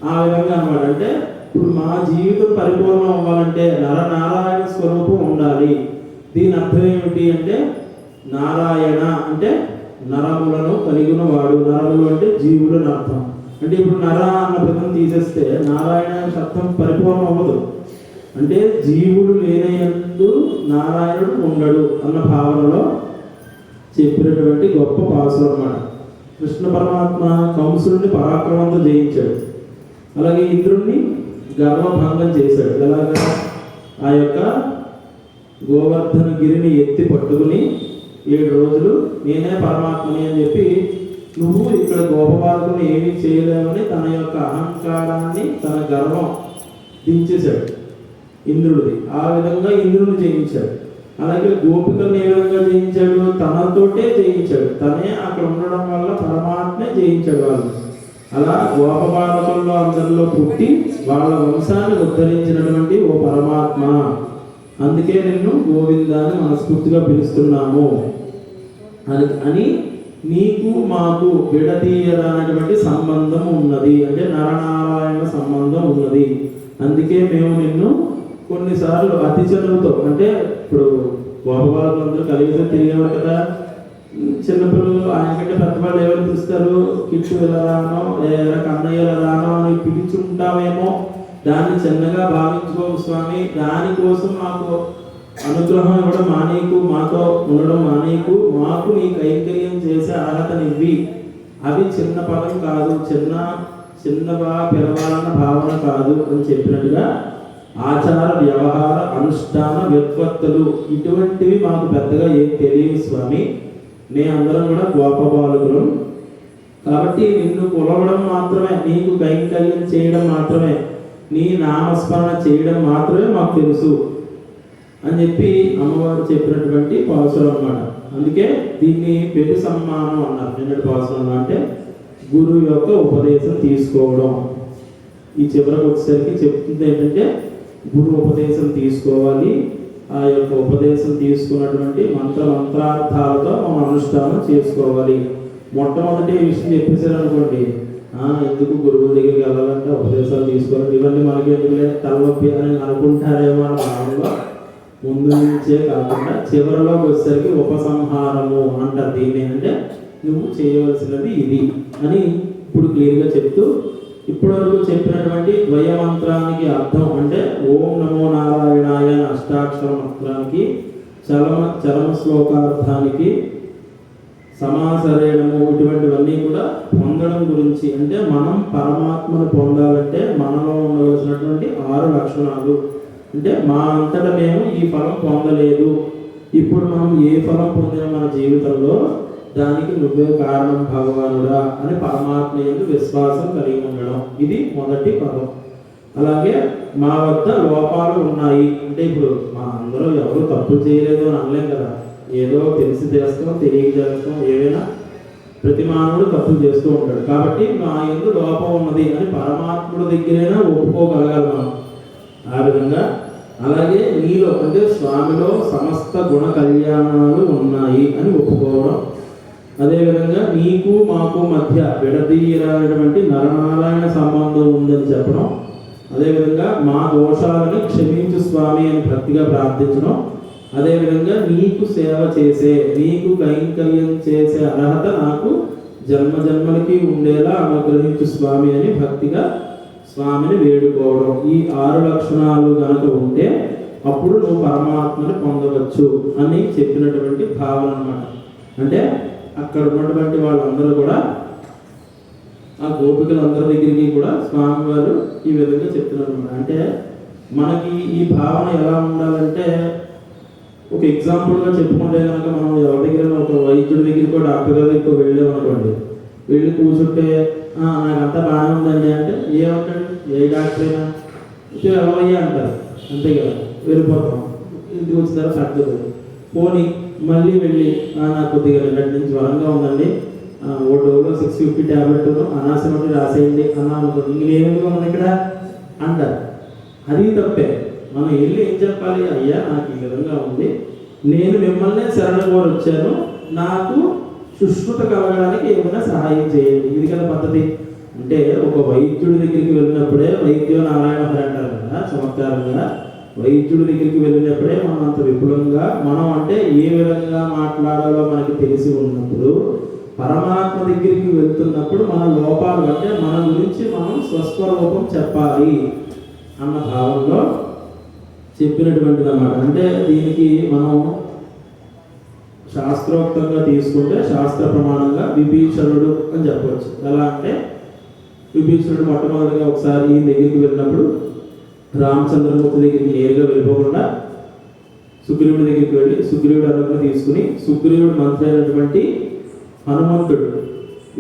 A: ఆ విధంగా అన్నమాట. అంటే ఇప్పుడు మా జీవితం పరిపూర్ణం అవ్వాలంటే నరనారాయణ స్వరూపం ఉండాలి. దీని అర్థం ఏమిటి అంటే, నారాయణ అంటే నరములను కలిగిన వాడు, నరములు అంటే జీవులని అర్థం. అంటే ఇప్పుడు నర అన్న పదం తీసేస్తే నారాయణ అర్థం పరిపూర్ణం అవ్వదు. అంటే జీవుడు లేనయందు నారాయణుడు ఉండడు అన్న భావనలో చెప్పినటువంటి గొప్ప పాసులు అన్నమాట. కృష్ణ పరమాత్మ కంసుడిని పరాక్రమంతో జయించాడు, అలాగే ఇంద్రుణ్ణి గర్వభంగం చేశాడు. ఎలాగా ఆ యొక్క గోవర్ధన గిరిని ఎత్తి పట్టుకుని 7 రోజులు నేనే పరమాత్మని అని చెప్పి, నువ్వు ఇక్కడ గోపబాలకుని ఏమీ చేయలేవని తన యొక్క అహంకారాన్ని, తన గర్వం దించేశాడు ఇంద్రుడిది. ఆ విధంగా ఇంద్రుడిని జయించాడు. అలాగే గోపికలను ఏ విధంగా జయించాడు, తనతోటే జయించాడు, తనే అక్కడ ఉండడం వల్ల పరమాత్మే జయించాడు వాళ్ళు. అలా గోపబాలకుల్లో అందరిలో పుట్టి వాళ్ళ వంశాన్ని ఉద్ధరించినటువంటి ఓ పరమాత్మ, అందుకే నిన్ను గోవిందాన్ని మనస్ఫూర్తిగా పిలుస్తున్నాము అని నీకు మాకు విడదీయరానటువంటి సంబంధం ఉన్నది. అంటే నరనారాయణ సంబంధం ఉన్నది. అందుకే మేము నిన్ను కొన్నిసార్లు అతి చనువుతో, అంటే ఇప్పుడు గోపబాలకులందరూ కలిగితే తిరిగేవారు కదా, చిన్నపిల్లలు ఆయనకంటే పెద్దవాళ్ళు ఎవరు పిలుస్తారు, కిట్టు వెళ్ళరానో కన్నయ్య రానో అని పిలుచుంటామేమో, దాన్ని చిన్నగా భావించుకోవు స్వామి. దానికోసం మాకు అనుగ్రహం ఇవ్వడం మానేకు, మాతో ఉండడం మానేకు, మాకు నీ కైంకర్యం చేసే అర్హతనివ్వి. అవి చిన్న పదం కాదు, చిన్నగా పిలవాలన్న భావన కాదు అని చెప్పినట్టుగా ఆచార వ్యవహార అనుష్ఠాన వ్యుత్పత్తులు ఇటువంటివి మాకు పెద్దగా ఏం తెలియదు స్వామి. మేమందరం కూడా గోపబాలకులు కాబట్టి నిన్ను కొలవడం మాత్రమే, నీకు కైంకర్యం చేయడం మాత్రమే, నీ నామస్మరణ చేయడం మాత్రమే మాకు తెలుసు అని చెప్పి అమ్మవారు చెప్పినటువంటి పాసులు అన్నమాట. అందుకే దీన్ని పెరు సమ్మానం అన్నారు. నిన్నటి పాసులు అంటే గురువు యొక్క ఉపదేశం తీసుకోవడం. ఈ చివరకు వచ్చేసరికి చెప్తుంది ఏంటంటే, గురు ఉపదేశం తీసుకోవాలి. ఆ యొక్క ఉపదేశం తీసుకున్నటువంటి మంత్రార్థాలతో మనం అనుష్ఠానం చేసుకోవాలి. మొట్టమొదటి విషయం చెప్పేశారు అనుకోండి, ఎందుకు గురువుల దగ్గరికి వెళ్ళాలంటే ఉపదేశాలు తీసుకోవాలి, ఇవన్నీ మనకి ఎందుకులే తలనొప్పి అని అనుకుంటారేమో అని భావంలో ముందు నుంచే కాకుండా చివరిలోకి వచ్చేసరికి ఉపసంహారము అంటారు దీన్ని. అంటే నువ్వు చేయవలసినది ఇది అని ఇప్పుడు క్లియర్గా చెప్తూ, ఇప్పటివరకు చెప్పినటువంటి ద్వయమంత్రానికి అర్థం అంటే ఓం నమో నారాయణాయ అష్టాక్షర మంత్రానికి చరమ శ్లోకార్థానికి సమాసరేణము ఇటువంటివన్నీ కూడా పొందడం గురించి. అంటే మనం పరమాత్మను పొందాలంటే మనలో ఉండవలసినటువంటి 6 లక్షణాలు. అంటే మా అంతటా మేము ఈ ఫలం పొందలేదు ఇప్పుడు మనం ఏ ఫలం పొందిన మన జీవితంలో దానికి నువ్వే కారణం భగవానుడా అని పరమాత్మ యందు విశ్వాసం కలిగి ఉండడం, ఇది మొదటి పదం. అలాగే మా వద్ద లోపాలు ఉన్నాయి అంటే ఇప్పుడు మా అందరూ ఎవరు తప్పు చేయలేదు అని అనలేం కదా. ఏదో తెలిసి చేస్తాం, తెలియక చేస్తాం, ఏవైనా ప్రతి మానవుడు తప్పులు చేస్తూ ఉంటాడు. కాబట్టి మా యందు లోపం ఉన్నది అని పరమాత్ముడి దగ్గరైనా ఒప్పుకోగలగాలి మనం ఆ విధంగా. అలాగే నీలో అంటే స్వామిలో సమస్త గుణ కళ్యాణాలు ఉన్నాయి అని ఒప్పుకోవడం. అదేవిధంగా నీకు మాకు మధ్య విడదీయరానటువంటి నరనారాయణ సంబంధం ఉందని చెప్పడం. అదేవిధంగా మా దోషాలను క్షమించు స్వామి అని భక్తిగా ప్రార్థించడం. అదేవిధంగా నీకు సేవ చేసే, నీకు కైంకర్యం చేసే అర్హత నాకు జన్మ జన్మలకి ఉండేలా అనుగ్రహించు స్వామి అని భక్తిగా స్వామిని వేడుకోవడం. ఈ 6 లక్షణాలు కనుక ఉంటే అప్పుడు నువ్వు పరమాత్మని పొందవచ్చు అని చెప్పినటువంటి భావన అన్నమాట. అంటే అక్కడ ఉన్నటువంటి వాళ్ళందరూ కూడా, ఆ గోపికలందరి దగ్గరికి కూడా స్వామివారు ఈ విధంగా చెప్తున్నారు అన్నమాట. అంటే మనకి ఈ భావన ఎలా ఉండాలంటే, ఒక ఎగ్జాంపుల్గా చెప్పుకుంటే కనుక మనం ఎవరి దగ్గర ఒక వైద్యుడి దగ్గరికి డాక్టర్ గారి దగ్గరికి వెళ్ళామనుకోండి, వెళ్ళి కూర్చుంటే నాకంతా బాగానే ఉందండి అంటే ఏమంటాడు, ఏ డాక్టర్ అయినా ఎవరయ్యా అంటారు, అంతే కదా, వెళ్ళిపోతాం. ఇంటికి వచ్చిన తర్వాత తగ్గదు. పోనీ మళ్ళీ వెళ్ళి నాకు కొద్దిగా 2 నుంచి జ్వరంగా ఉందండి, ఓ డోలో 650 ట్యాబ్లెట్ అనాసమటి రాసేయండి అన్నా అనుకోండి, ఇంకేమేమిగా ఉంది ఇక్కడ అంటారు. అది తప్పే. మనం వెళ్ళి ఏం చెప్పాలి, అయ్యా నాకు ఈ విధంగా ఉంది, నేను మిమ్మల్ని శరణ కోరి వచ్చాను, నాకు సుశ్రుత కలగడానికి ఏమైనా సహాయం చేయండి, ఇది కదా పద్ధతి. అంటే ఒక వైద్యుడి దగ్గరికి వెళ్ళినప్పుడే వైద్యో నారాయణ అంటారు కదా, చమత్కారంగా వైద్యుడి దగ్గరికి వెళ్ళినప్పుడే మనం అంత విపులంగా మనం అంటే ఏ విధంగా మాట్లాడాలో మనకి తెలిసి ఉన్నప్పుడు, పరమాత్మ దగ్గరికి వెళ్తున్నప్పుడు మన లోపాలు అంటే మన గురించి మనం స్వస్వరూపం చెప్పాలి అన్న భావంలో చెప్పినటువంటిది అన్నమాట. అంటే దీనికి మనం శాస్త్రోక్తంగా తీసుకుంటే శాస్త్ర ప్రమాణంగా విభీషణుడు అని చెప్పవచ్చు. ఎలా అంటే విభీషణుడు మొట్టమొదటిగా ఒకసారి ఈ దగ్గరికి వెళ్ళినప్పుడు రామచంద్రమూర్తి దగ్గరికి నేరుగా వెళ్ళిపోకుండా సుగ్రీవుడి దగ్గరికి వెళ్ళి సుగ్రీవుడు అనుమతి తీసుకుని, సుగ్రీవుడు మంత్రి అయినటువంటి హనుమంతుడు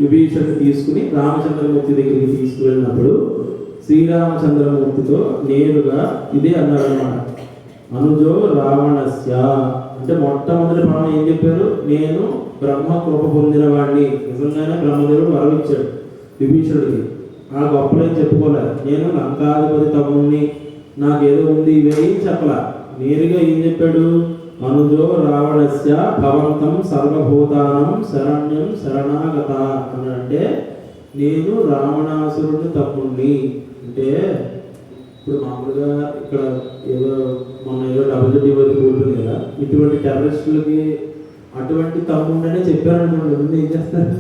A: విభీషణుడు తీసుకుని రామచంద్రమూర్తి దగ్గరికి తీసుకువెళ్ళినప్పుడు శ్రీరామచంద్రమూర్తితో నేరుగా ఇదే అన్నారన్నమాట, అనుజో రావణస్య. అంటే మొట్టమొదటి ప్రాణం ఏం చెప్పారు, నేను బ్రహ్మ కృప పొందిన వాడిని. నిజంగానే బ్రహ్మదేవుడు వరవిచ్చాడు విభీషణుడికి, ఆ గొప్పలేం చెప్పుకోలేదు. నేను లంకాధిపతి తమ్ముణ్ణి, నాకేదో ఉంది ఇవేం చెప్పలా. నేరుగా ఏం చెప్పాడు, అనుజో రావణస్య భవంతం సర్వభూతానం శరణ్యం శరణాగత అని. అంటే నేను రావణాసురుడి తమ్ముణ్ణి. అంటే ఇప్పుడు మామూలుగా ఇక్కడ ఏదో మొన్న ఏదో WD వరకు ఉంటుంది కదా, ఇటువంటి టెర్రరిస్టులకి అటువంటి తమ్ముడనే చెప్పారనుకోండి, ముందు ఏం చేస్తారు,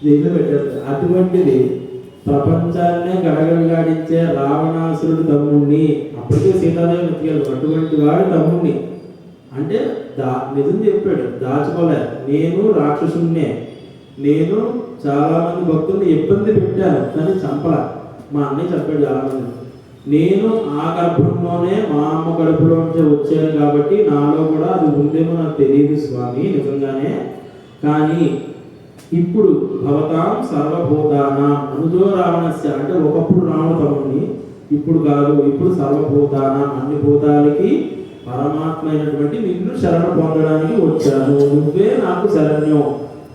A: జైల్లో పెట్టారు. అటువంటిది ప్రపంచాన్నే గడగడలాడించే రావణాసురుడు తమ్ముడిని, అప్పటికే సీతాదేవి ఎత్తికెళ్ళదు, అటువంటి వాడు తమ్ముడిని అంటే నిజం చెప్పాడు, దాచుకోలే. నేను రాక్షసున్నే, నేను చాలా మంది భక్తుల్ని ఇబ్బంది పెట్టాను కానీ చంపల. మా అన్నయ్య చెప్పాడు చాలా మంది, నేను ఆ గర్భంలోనే మా అమ్మ కడుపులో నుంచి వచ్చాను కాబట్టి నాలో కూడా అది ఉందేమో నాకు తెలియదు స్వామి నిజంగానే. కానీ ఇప్పుడు భవతాం సర్వభూతానాం అనుజో రావణస్య అంటే ఒకప్పుడు రావణ తమ్ముడిని, ఇప్పుడు కాదు, ఇప్పుడు సర్వభూతానాం అన్ని భూతాలకి పరమాత్మ అయినటువంటి నిన్ను శరణ పొందడానికి వచ్చాను. నువ్వే నాకు శరణ్యం,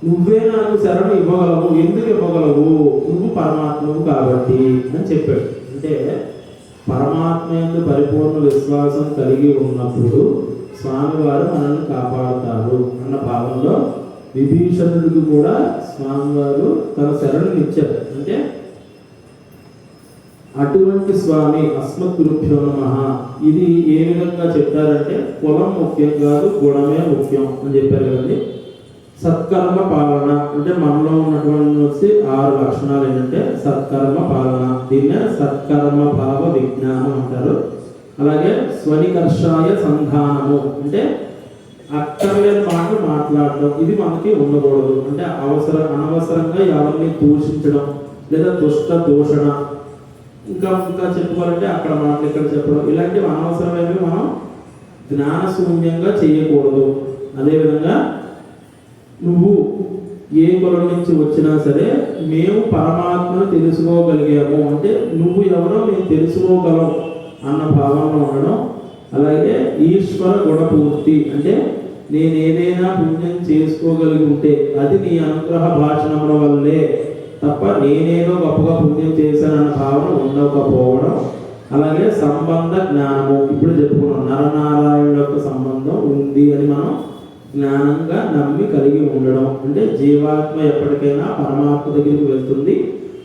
A: నువ్వే నాకు శరణు ఇవ్వగలవు. ఎందుకు ఇవ్వగలవు, నువ్వు పరమాత్మవు కాబట్టి అని చెప్పాడు. అంటే పరమాత్మ యందు పరిపూర్ణ విశ్వాసం కలిగి ఉన్నప్పుడు స్వామివారు మనల్ని కాపాడుతారు అన్న భావంలో విభీషణుడికి కూడా స్వామివారు తన శరణుని ఇచ్చారు. అంటే అటువంటి స్వామి అస్మద్గురుభ్యో నమః. ఇది ఏ విధంగా చెప్పారంటే కులం ముఖ్యం కాదు, గుణమే ముఖ్యం అని చెప్పారు కదండి. సత్కర్మ పాలన అంటే మనలో ఉన్నటువంటి వచ్చి 6 లక్షణాలు ఏంటంటే సత్కర్మ పాలన, దీన్నే సత్కర్మ భావ విజ్ఞానం అంటారు. అలాగే స్వనికర్షాయ సంధానము అంటే అక్కర్లేని మాటలు మాట్లాడడం, ఇది మనకి ఉండకూడదు. అంటే అనవసరంగా ఎవరిని దూషించడం లేదా దుష్ట దూషణ, ఇంకా చెప్పుకోవాలంటే అక్కడ మాటలు ఇక్కడ చెప్పడం, ఇలాంటివి అనవసరమైనవి మనం జ్ఞానశూన్యంగా చేయకూడదు. అదేవిధంగా నువ్వు ఏ కులం నుంచి వచ్చినా సరే మేము పరమాత్మను తెలుసుకోగలిగాము అంటే నువ్వు ఎవరో మేము తెలుసుకోగలం అన్న భావనలో ఉండడం. అలాగే ఈశ్వర గుణపూర్తి అంటే నేను ఏదైనా పుణ్యం చేసుకోగలిగి ఉంటే అది నీ అనుగ్రహ భాషణముల వల్లే తప్ప నేనేదో గొప్పగా పుణ్యం చేశానన్న భావన ఉండకపోవడం. అలాగే సంబంధ జ్ఞానము, ఇప్పుడు చెప్పుకున్నాం నరనారాయణ యొక్క సంబంధం ఉంది అని మనం జ్ఞానంగా నమ్మి కలిగి ఉండడం. అంటే జీవాత్మ ఎప్పటికైనా పరమాత్మ దగ్గరికి వెళ్తుంది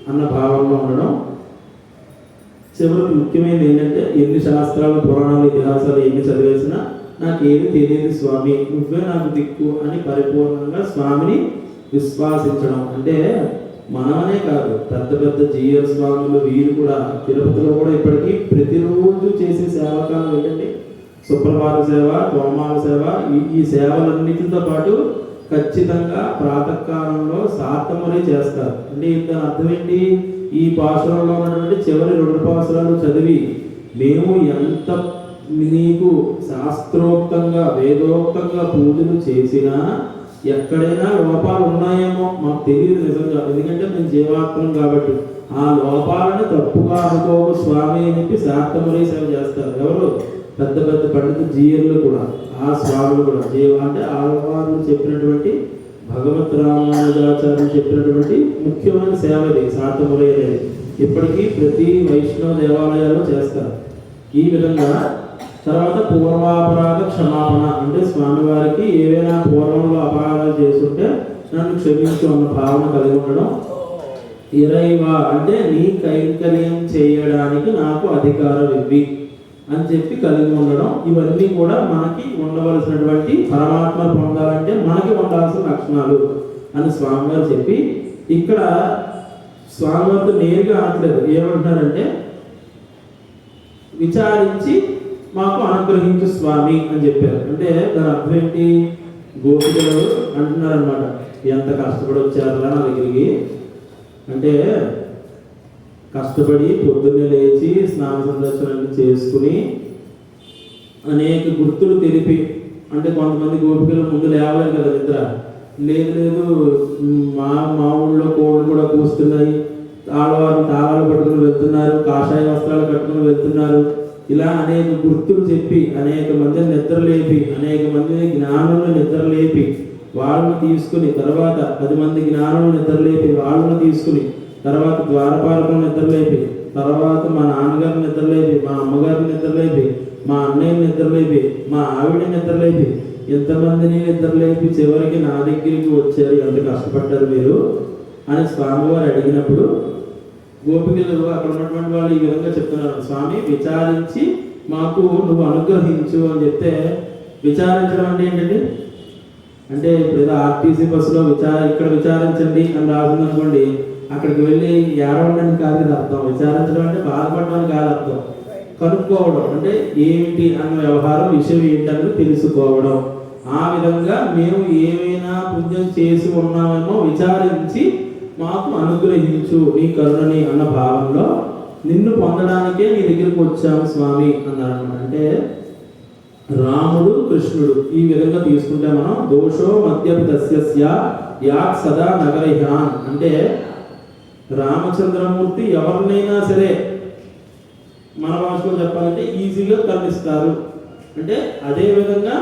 A: అన్న భావనలో ఉండడం. చివరికి ముఖ్యమైనది ఏంటంటే ఎన్ని శాస్త్రాలు పురాణాలు ఇతిహాసాలు ఎన్ని చదివేసినా నాకేది తెలియదు స్వామి, నువ్వే నాకు దిక్కు అని పరిపూర్ణంగా స్వామిని విశ్వాసించడం. అంటే మనమనే కాదు, పెద్ద పెద్ద జీఎల్ స్వాములు వీరు కూడా తిరుపతిలో కూడా ఇప్పటికీ ప్రతిరోజు చేసే సేవకాలు ఏంటంటే సుప్రభాత సేవ, తోమాల సేవ, ఈ సేవలన్నిటితో పాటు ఖచ్చితంగా ప్రాతకాలంలో సాత్తమరి చేస్తారు. అంటే దాని అర్థం ఏంటి? ఈ పాసురంలో ఉన్నటువంటి చివరి 2 పాసురాలు చదివి మేము ఎంత నీకు శాస్త్రోక్తంగా వేదోక్తంగా పూజలు చేసినా ఎక్కడైనా లోపాలు ఉన్నాయేమో మాకు తెలియదు నిజంగా, ఎందుకంటే మేము జీవాత్మం కాబట్టి. ఆ లోపాలను తప్పుగా అనుకోవు స్వామి అని చెప్పి శాస్త్రములే సేవ చేస్తారు. ఎవరు? పెద్ద పెద్ద పండిత జీఎర్లు కూడా, ఆ స్వాములు కూడా అంటే ఆళ్వార్లు చెప్పినటువంటి భగవత్ రామానుజాచార్యులు చెప్పినటువంటి ముఖ్యమైన సేవ ఇది శాస్త్రములే అనేది. ఇప్పటికీ ప్రతి వైష్ణవ దేవాలయాల్లో చేస్తారు ఈ విధంగా. తర్వాత పూర్వాపరాధ క్షమాపణ అంటే స్వామివారికి ఏవైనా పూర్వంలో అపరాధాలు చేస్తుంటే నన్ను క్షమించు అన్న భావన కలిగి ఉండడం. ఇరైవా అంటే నీ కైంకర్యం చేయడానికి నాకు అధికారం ఇవ్వి అని చెప్పి కలిగి ఉండడం. ఇవన్నీ కూడా మనకి ఉండవలసినటువంటి పరమాత్మ పొందాలంటే మనకి ఉండాల్సిన లక్షణాలు అని స్వామివారు చెప్పి, ఇక్కడ స్వామివారితో నేరుగా అనట్లేదు, ఏమంటున్నారంటే విచారించి మాకు అనుగ్రహించు స్వామి అని చెప్పారు. అంటే దాని అర్థం ఏంటి? గోపికలు అంటున్నారు అనమాట, ఎంత కష్టపడి వచ్చారు నా దగ్గరికి అంటే కష్టపడి పొద్దున్నే లేచి స్నాన సందర్శనలు చేసుకుని అనేక గుర్తులు తెలిపి, అంటే కొంతమంది గోపికలు ముందు లేవాలి కదా నిద్ర, లేదు మా ఊళ్ళో కోళ్ళు కూడా కూస్తున్నాయి, ఆడవారు తాళాలు పట్టుకుని వెళ్తున్నారు, కాషాయ వస్త్రాలు కట్టుకుని వెళ్తున్నారు, ఇలా అనేక గుర్తులు చెప్పి అనేక మందిని నిద్రలేపి అనేక మందిని జ్ఞానులను నిద్రలేపి వాళ్ళని తీసుకుని తర్వాత 10 మంది జ్ఞానులను నిద్రలేపి వాళ్ళని తీసుకుని తర్వాత ద్వారపాలకులను నిద్రలేపి తర్వాత మా నాన్నగారిని నిద్రలేపి మా అమ్మగారిని నిద్రలేపి మా అన్నయ్యని నిద్రలేపి మా ఆవిడని నిద్రలేపి ఎంతమందిని నిద్రలేపి చివరికి నా దగ్గరికి వచ్చారు, ఎంత కష్టపడ్డారు మీరు అని స్వామివారు అడిగినప్పుడు గోపికలు అక్కడ ఉన్నటువంటి వాళ్ళు ఈ విధంగా చెప్తున్నారు, స్వామి విచారించి మాకు నువ్వు అనుగ్రహించు అని చెప్తే, విచారించడం అంటే ఏంటంటే అంటే ఇప్పుడు ఏదో ఆర్టీసీ బస్సులో ఇక్కడ విచారించండి అని రాసింది అనుకోండి, అక్కడికి వెళ్ళి ఏడవడానికి కాదు ఇది అర్థం. విచారించడం అంటే బాధపడడానికి కాదు అర్థం, కనుక్కోవడం అంటే ఏమిటి అన్న వ్యవహారం విషయం ఏంటనేది తెలుసుకోవడం. ఆ విధంగా మేము ఏమైనా పుణ్యం చేసి ఉన్నామేమో విచారించి మాకు అనుగ్రహించు నీ కరుణని అన్న భావంలో నిన్ను పొందడానికే నీ దగ్గరికి వచ్చాము స్వామి అన్నారు అనమాట. అంటే రాముడు కృష్ణుడు ఈ విధంగా తీసుకుంటే మనం దోషో మధ్యపి తస్య యాత్ సదా నగరహ్యాన్ అంటే రామచంద్రమూర్తి ఎవరినైనా సరే మన భాషలో చెప్పాలంటే ఈజీగా కరుణిస్తారు. అంటే అదే విధంగా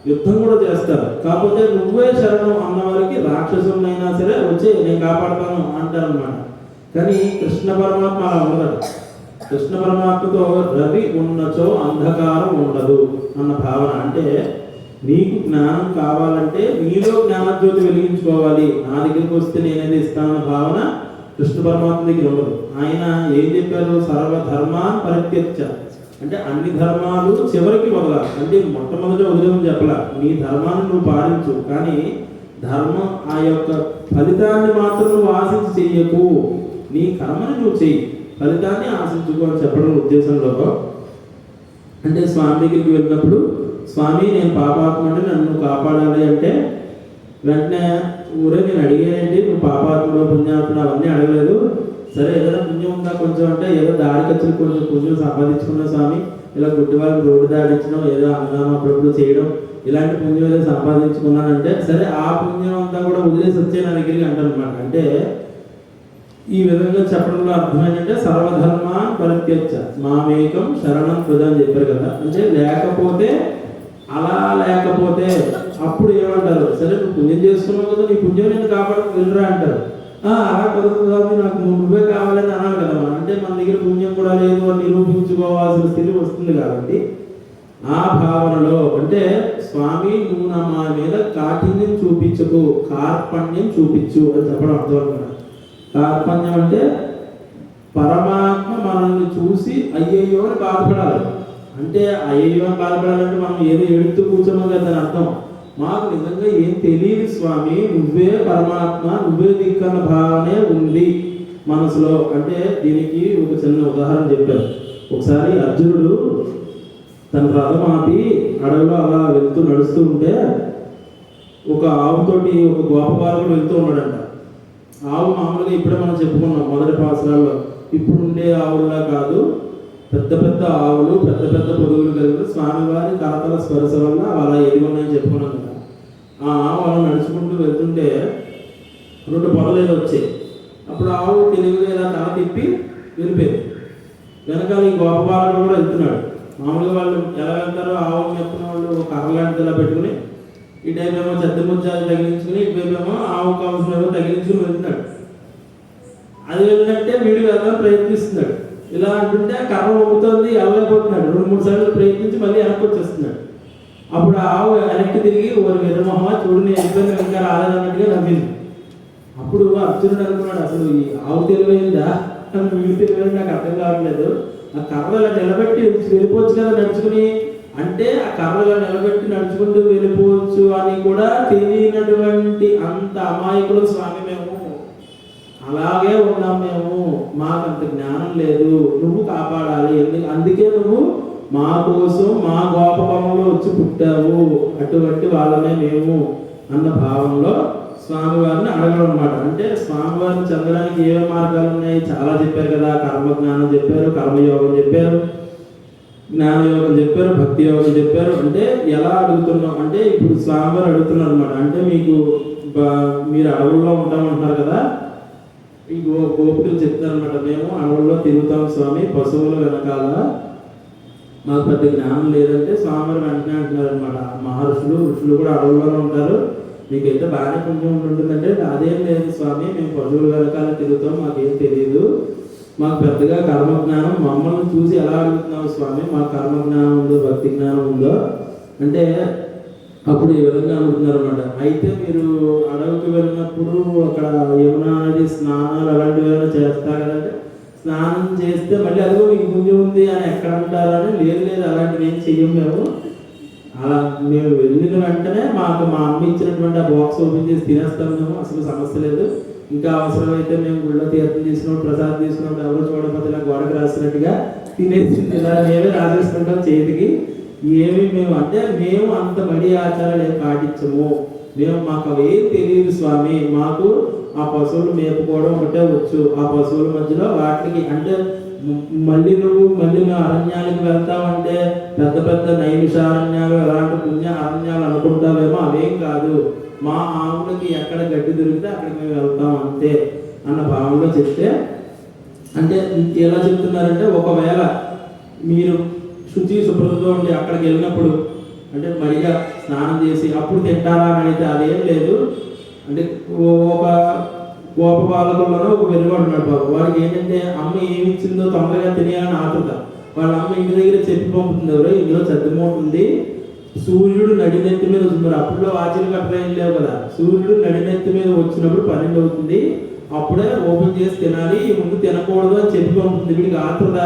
A: యుద్ధం కూడా చేస్తారు. కాకపోతే నువ్వే శరణం అన్న వారికి రాక్షసులైనా సరే వచ్చి నేను కాపాడతాను అంటారు అనమాట. కానీ కృష్ణ పరమాత్మ అలా ఉండదు. కృష్ణ పరమాత్మతో రవి ఉన్నచో అంధకారం ఉండదు అన్న భావన. అంటే నీకు జ్ఞానం కావాలంటే నీలో జ్ఞానజ్యోతి వెలిగించుకోవాలి, నా దగ్గరికి వస్తే నేనేది ఇస్తానన్న భావన కృష్ణ పరమాత్మ దగ్గర ఉండదు. ఆయన ఏం చెప్పారు? సర్వధర్మాన్ పరిత్యజ్య అంటే అన్ని ధర్మాలు చివరికి వదలాలి. అంటే మొట్టమొదట వదిలేమని చెప్పలా, నీ ధర్మాన్ని నువ్వు పాటించు, కానీ ధర్మం ఆ యొక్క ఫలితాన్ని మాత్రం నువ్వు ఆశించి చెయ్యకు, నీ కర్మని నువ్వు చెయ్యి, ఫలితాన్ని ఆశించుకో అని చెప్పడం ఉద్దేశంలో. అంటే స్వామి దగ్గరికి వెళ్ళినప్పుడు స్వామి నేను పాపాత్ముడిని నన్ను కాపాడాలి అంటే వెంటనే ఊరే నేను అడిగానండి, నువ్వు పాపాత్ముడు పుణ్యాత్ముడు అవన్నీ అడగలేదు, సరే ఏదైనా పుణ్యం ఉందా కొంచెం అంటే ఏదో దారి ఖర్చులు కొంచెం పుణ్యం సంపాదించుకున్నా స్వామి, ఇలా గుడ్డి వాళ్ళకి రోడ్డు దాడించడం, ఏదో అన్నదానం అప్పుడప్పుడు చేయడం, ఇలాంటి పుణ్యం ఏదో సంపాదించుకున్నానంటే సరే ఆ పుణ్యం అంతా కూడా వదిలేసి వచ్చే నా దగ్గరికి అంటారు అనమాట. అంటే ఈ విధంగా చెప్పడంలో అర్థం ఏంటంటే సర్వధర్మ పరిత్యజ్య మామేకం శరణం త్వజ అని చెప్పారు కదా. అంటే లేకపోతే అలా లేకపోతే అప్పుడు ఏమంటారు, సరే నువ్వు పుణ్యం చేసుకున్నావు కదా, నీ పుణ్యం నేను కాపాడు వెళ్ళరా అంటారు. అలా కుదరదు, నాకు నువ్వే కావాలని అనాలి కదా. అంటే మన దగ్గర పుణ్యం కూడా లేదు అని నిరూపించుకోవాల్సిన స్థితి వస్తుంది. కాబట్టి ఆ భావనలో అంటే స్వామి నువ్వు మా మీద కాఠిన్యం చూపించకు, కార్పణ్యం చూపించు అని చెప్పడం అర్థం అనమాట. కార్పణ్యం అంటే పరమాత్మ మనల్ని చూసి అయ్యయ్యో అని బాధపడాలి. అంటే అయ్యయ్యో అని బాధపడాలంటే మనం ఏదో ఎడుతూ కూర్చోమో కదా అని అర్థం. మాకు నిజంగా ఏం తెలియదు స్వామి, నువ్వే పరమాత్మ, నువ్వే దిక్కన్న భావనే ఉంది మనసులో. అంటే దీనికి ఒక చిన్న ఉదాహరణ చెప్పారు. ఒకసారి అర్జునుడు తన రథం ఆపి అడవిలో అలా వెళ్తూ నడుస్తూ ఉంటే ఒక ఆవుతోటి ఒక గోపబాలకుడు వెళ్తూ ఉన్నాడంట. ఆవు మామూలుగా ఇప్పుడే మనం చెప్పుకున్నాం మొదటి పాసరాల్లో, ఇప్పుడు ఉండే ఆవుల్లా కాదు, పెద్ద పెద్ద ఆవులు, పెద్ద పెద్ద పొదుగులు కలిగి స్వామివారి కరతల స్పర్శ వల్ల అలా ఎదిగున్నాయని చెప్పుకున్నాం కదా. ఆ ఆవు అలా నడుచుకుంటూ వెళ్తుంటే 2 పొదలేదో వచ్చాయి. అప్పుడు ఆవు తెలివిగా ఇలా తల తిప్పి వెళ్ళిపోయింది. వెనకాల ఈ గోపబాలకుడు కూడా వెళ్తున్నాడు. మామూలుగా వాళ్ళు ఎలా వెళ్తారో ఆవు చెప్పుకున్న వాళ్ళు కర్ర లాంటిది ఇలా పెట్టుకుని ఈ టైం ఏమో చెత్త ముచ్చాలు తగిలించుకుని ఇటువైపేమో ఆవు కావాల్సినవో తగిలించుకుని వెళ్తున్నాడు. అది వెళ్ళినట్టే వీడు వెళ్ళడానికి ప్రయత్నిస్తున్నాడు. ఇలా అంటుంటే కర్ర ఊపుతోంది, వెళ్ళలేకపోతున్నాడు. 2-3 సార్లు ప్రయత్నించి మళ్ళీ వెనక్కి వచ్చేస్తున్నాడు. అప్పుడు ఆవు వెనక్కి తిరిగి ఓరి విరమహ చూడు నేను వెళ్ళిపోయిన ఇంకా రాలేదన్నట్టుగా నవ్వింది. అప్పుడు అర్జునుడు అనుకున్నాడు, అసలు ఈ ఆవు తెలివైందా వీడు తెలివైంది నాకు అర్థం కావట్లేదు. ఆ కర్రలా నిలబెట్టి వెళ్ళిపోవచ్చు కదా నడుచుకుని, అంటే ఆ కర్రలా నిలబెట్టి నడుచుకుంటూ వెళ్ళిపోవచ్చు అని కూడా తెలియనటువంటి అంత అమాయకులు స్వామి మేము. అలాగే ఉన్నాం మేము, మాకంత జ్ఞానం లేదు, నువ్వు కాపాడాలి, అందుకే నువ్వు మా కోసం మా గోపకంలో వచ్చి పుట్టావు, అటువంటి వాళ్ళమే మేము అన్న భావంలో స్వామివారిని అడగడం అనమాట. అంటే స్వామివారిని చెందడానికి ఏ మార్గాలు ఉన్నాయి చాలా చెప్పారు కదా. కర్మజ్ఞానం చెప్పారు, కర్మయోగం చెప్పారు, జ్ఞానయోగం చెప్పారు, భక్తి యోగం చెప్పారు. అంటే ఎలా అడుగుతున్నాం అంటే ఇప్పుడు స్వామివారు అడుగుతున్నారు అనమాట. అంటే మీరు అడవుల్లో ఉంటామంటున్నారు కదా, ఈ గోపికలు చెప్తారనమాట, మేము అడవుల్లో తిరుగుతాం స్వామి, పశువుల వెనకాల మాకు పెద్ద జ్ఞానం లేదంటే స్వామివారు వెంటనే అంటున్నారు అనమాట, మహర్షులు ఋషులు కూడా అడవుల్లోనే ఉంటారు, మీకైతే బాగానే పుణ్యం ఉంటుందంటే అదేం లేదు స్వామి, మేము పశువుల వెనకాల తిరుగుతాం, మాకేం తెలియదు, మాకు పెద్దగా కర్మజ్ఞానం, మమ్మల్ని చూసి ఎలా అడుగుతున్నాం స్వామి, మాకు కర్మజ్ఞానం ఉందో భక్తి జ్ఞానం ఉందో అంటే అప్పుడు ఈ విధంగా అనుకుంటున్నారు అనమాట. అయితే మీరు అడవికి వెళ్ళినప్పుడు అక్కడ యమునా నది స్నానాలు అలాంటివి ఏమైనా చేస్తారు కదంటే, స్నానం చేస్తే మళ్ళీ అదిగో మీకు పుణ్యం ఉంది అని ఎక్కడ అంటారని, లేదు అలాంటివి ఏం చెయ్యం మేము, అలా మేము వెళ్ళిన వెంటనే మాకు మా అమ్మ ఇచ్చినటువంటి ఆ బాక్స్ ఓపెన్ చేసి తినేస్తాం మేము, అసలు సమస్య లేదు. ఇంకా అవసరమైతే మేము గుళ్ళో తీర్థం తీసుకున్నప్పుడు ప్రసాదం తీసుకున్నప్పుడు ఎవరు చూడకపోతే ఇలా గోడకు రాసినట్టుగా తినేసి ఇలా మేమే రాసేసుకుంటాం చేతికి. ఏమి మేము అంటే మేము అంత మడి ఆచారాలు ఏం పాటించము, మాకు అవేం తెలియదు స్వామి, మాకు ఆ పశువులు మేపుకోవడం ఒకటే వచ్చు, ఆ పశువుల మధ్యలో వాటికి అంటే మళ్ళీ మేము అరణ్యానికి వెళ్తామంటే పెద్ద పెద్ద నైమిషారణ్యాలు అలాంటి పుణ్య అరణ్యాలు అనుకుంటామేమో, అవేం కాదు, మా ఆవులకి ఎక్కడ గడ్డి దొరికితే అక్కడికి మేము వెళ్తాం అంతే అన్న భావంలో చెప్తే, అంటే ఎలా చెప్తున్నారంటే ఒకవేళ మీరు శుచి శుభ్రతతో ఉండి అక్కడికి వెళ్ళినప్పుడు అంటే మడిగా స్నానం చేసి అప్పుడు తింటారా అని అయితే అదేం లేదు. అంటే ఒక గోపబాలకుల్లోనో ఒక వెలువడు ఉన్నాడు బాబు, వాడికి ఏంటంటే అమ్మ ఏమి ఇచ్చిందో తొందరగా తినేయాలని ఆతృత. వాళ్ళ అమ్మ ఇంటి దగ్గర చెప్పి పంపుతుంది, ఎవరో ఇందులో చద్దమవుతుంది, సూర్యుడు నడినెత్తి మీద వస్తుంది. అప్పుడులో వాచీలు కట్టగా లేవు కదా, సూర్యుడు నడినెత్తి మీద వచ్చినప్పుడు 12 అవుతుంది, అప్పుడే ఓపెన్ చేసి తినాలి, ముందు తినకూడదు అని చెప్పి పంపుతుంది. వీడికి ఆతృత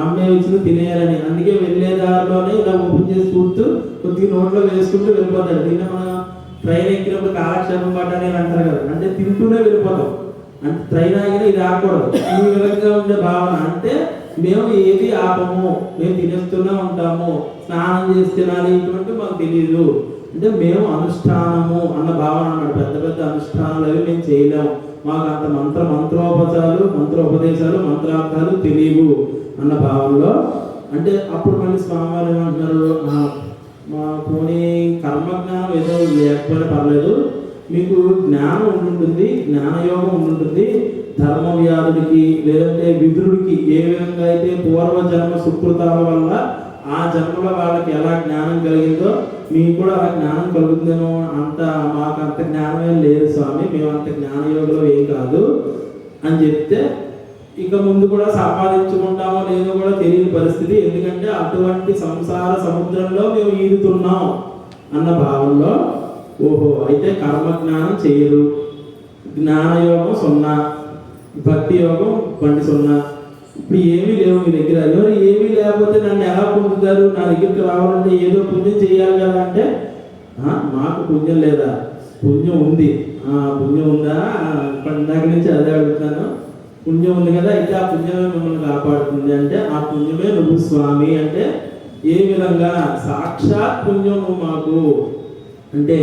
A: అమ్మే ఇచ్చింది తినేయాలని, అందుకే వెళ్ళేదారిలోనే ఇలా ఓపెన్ చేసి చూస్తూ కొద్దిగా నోట్లో వేసుకుంటూ వెళ్ళిపోతాడు. దీన్ని మనం ట్రైన్ ఎక్కినప్పుడు కాలక్షేపం పట్టని అంటారు కదా, అంటే తింటూనే వెళ్ళిపోతాం, అంటే ట్రైన్ ఆగినా ఇది ఆగకూడదు, ఈ విధంగా ఉండే భావన. అంటే మేము ఏది ఆపము, మేము తినేస్తూనే ఉంటాము, స్నానం చేసి తినాలి ఇటువంటి మాకు తెలియదు, అంటే మేము అనుష్ఠానము అన్న భావన అన్నమాట. పెద్ద పెద్ద అనుష్ఠానాలు అవి మేము చేయలేము, మాకు అంత మంత్రోపదేశాలు మంత్రార్థాలు తెలియవు అన్న భావంలో అంటే అప్పుడు మళ్ళీ స్వామివారు ఏమంటున్నారు, మా పోనీ కర్మజ్ఞానం ఏదో లేకపోయినా పర్లేదు, మీకు జ్ఞానం ఉండుంటుంది, జ్ఞానయోగం ఉండుంటుంది. ధర్మ వ్యాధుడికి లేదంటే విదురుడికి ఏ విధంగా అయితే పూర్వజన్మ సుకృతాల వల్ల ఆ జన్మలో వాళ్ళకి ఎలా జ్ఞానం కలిగిందో మీకు కూడా అలా జ్ఞానం కలుగుతుందేమో. మాకు అంత జ్ఞానమే లేదు స్వామి, మేము అంత జ్ఞానయోగంలో ఏం కాదు అని చెప్తే, ఇక ముందు కూడా సంపాదించుకుంటామో లేదో కూడా తెలియని పరిస్థితి. ఎందుకంటే అటువంటి సంసార సముద్రంలో మేము ఈదుతున్నాం అన్న భావంలో, ఓహో అయితే కర్మజ్ఞానం చేయరు, జ్ఞానయోగం 0, భక్తి యోగం 0. ఇప్పుడు ఏమీ లేవు మీ దగ్గర. ఎవరు ఏమీ లేకపోతే నన్ను ఎలా పొందుతారు? నా దగ్గరికి రావాలంటే ఏదో పుణ్యం చేయాలి కదా అంటే, మాకు పుణ్యం లేదా? పుణ్యం ఉంది. పుణ్యం ఉందా? పండగ నుంచి అదే అడుగుతాను. పుణ్యం ఉంది కదా, అయితే ఆ పుణ్యమే మిమ్మల్ని కాపాడుతుంది అంటే, ఆ పుణ్యమే నువ్వు స్వామి అంటే ఏ విధంగా? సాక్షాత్ పుణ్యం నువ్వు మాకు అంటే,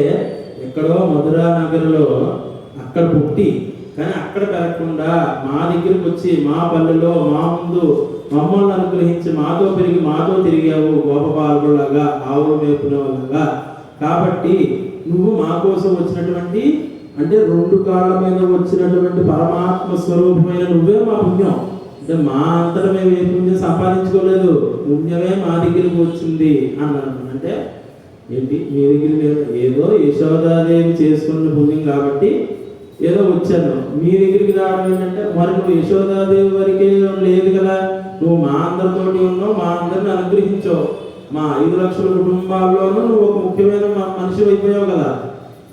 A: ఎక్కడో మధురా నగర్లో అక్కడ పుట్టి కానీ అక్కడ పెరగకుండా మా దగ్గరికి వచ్చి మా పల్లెలో మా ముందు మమ్మల్ని అనుగ్రహించి మాతో పెరిగి మాతో తిరిగావు గోపపాలులాగా, ఆవులు మేపునే వాళ్ళగా. కాబట్టి నువ్వు మా కోసం వచ్చినటువంటి, అంటే 2 కాళ్ళ మీద వచ్చినటువంటి పరమాత్మ స్వరూపమైన నువ్వే మా పుణ్యం. అంటే మా అంతటా మేము ఏ పుణ్యం సంపాదించుకోలేదు, పుణ్యమే మా దగ్గరికి వచ్చింది అన్నాను. అంటే ఏంటి, మీ దగ్గర ఏదో యశోదాదేవి చేసుకున్న పుణ్యం కాబట్టి ఏదో వచ్చాను, మీ దగ్గరికి రావడం ఏంటంటే, మరి నువ్వు యశోదాదేవి వరకే లేదు కదా, నువ్వు మా అందరితోటి ఉన్నావు, మా అందరిని అనుగ్రహించావు, మా 5 లక్షల కుటుంబాల్లోనూ నువ్వు ఒక ముఖ్యమైన మనిషి అయిపోయావు కదా.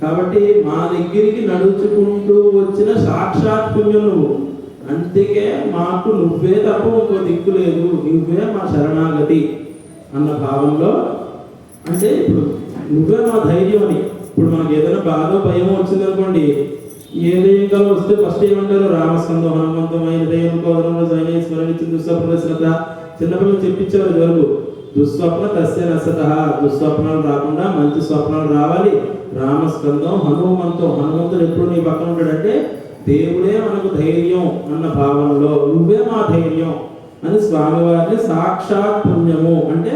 A: కాబట్టి మా దగ్గరికి నడుచుకుంటూ వచ్చిన సాక్షాత్ పుణ్యం నువ్వు. అందుకే మాకు నువ్వే తప్ప ఇంకో దిక్కు లేదు, నువ్వే మా శరణాగతి అన్న భావంలో. అంటే ఇప్పుడు నువ్వే మా ధైర్యం అని. ఇప్పుడు మనకి ఏదైనా బాధ భయం వచ్చిందనుకోండి, ఏ దయ్యంకాలం వస్తే ఫస్ట్ ఏమంటారు? రామస్కందం హనుమంతమైన దయ్యం కోదంలో జైనేశ్వరుని దుస్వప్న శ్రద్ధ. చిన్నపిల్లలు చెప్పించేవారు ఇదివరకు, దుస్వప్న తస్య నశత. దుస్వప్నాలు రాకుండా మంచి స్వప్నాలు రావాలి. రామస్కందం హనుమంతం, హనుమంతుడు ఎప్పుడు నీ పక్కన ఉంటాడంటే దేవుడే మనకు ధైర్యం అన్న భావనలో నువ్వే మా ధైర్యం అని స్వామివారిని సాక్షాత్ పుణ్యము అంటే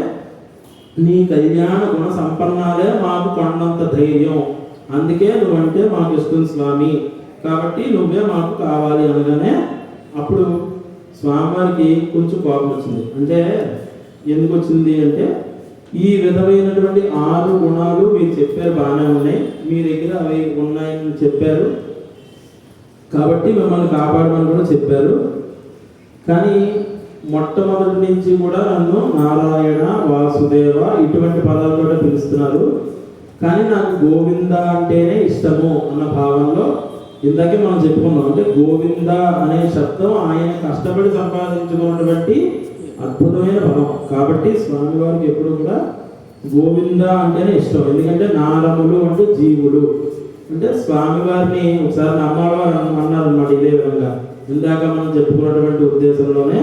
A: నీ కళ్యాణ గుణ సంపన్నాలే మాకు కొండంత ధైర్యం, అందుకే నువ్వంటే మాకు ఇష్టం స్వామి, కాబట్టి నువ్వే మాకు కావాలి అనగానే అప్పుడు స్వామివారికి కొంచెం కోపం వచ్చింది. అంటే ఎందుకు వచ్చింది అంటే, ఈ విధమైనటువంటి 6 గుణాలు మీరు చెప్పారు, బాగానే ఉన్నాయి, మీ దగ్గర అవి ఉన్నాయని చెప్పారు కాబట్టి మిమ్మల్ని కాపాడమని కూడా చెప్పారు. కానీ మొట్టమొదటి నుంచి కూడా నన్ను నారాయణ, వాసుదేవ ఇటువంటి పదాలతో పిలుస్తున్నారు, కానీ నాకు గోవింద అంటేనే ఇష్టము అన్న భావనలో. ఇందాకే మనం చెప్పుకున్నాం, అంటే గోవింద అనే శబ్దం ఆయన కష్టపడి సంపాదించుకున్నటువంటి అద్భుతమైన పదం. కాబట్టి స్వామివారికి ఎప్పుడు కూడా గోవింద అంటేనే ఇష్టం. ఎందుకంటే నారములు అంటే జీవులు. అంటే స్వామివారిని ఒకసారి నమ్మవారు అన్నారన్నమాట ఇదే విధంగా. ఇందాక మనం చెప్పుకున్నటువంటి ఉద్దేశంలోనే,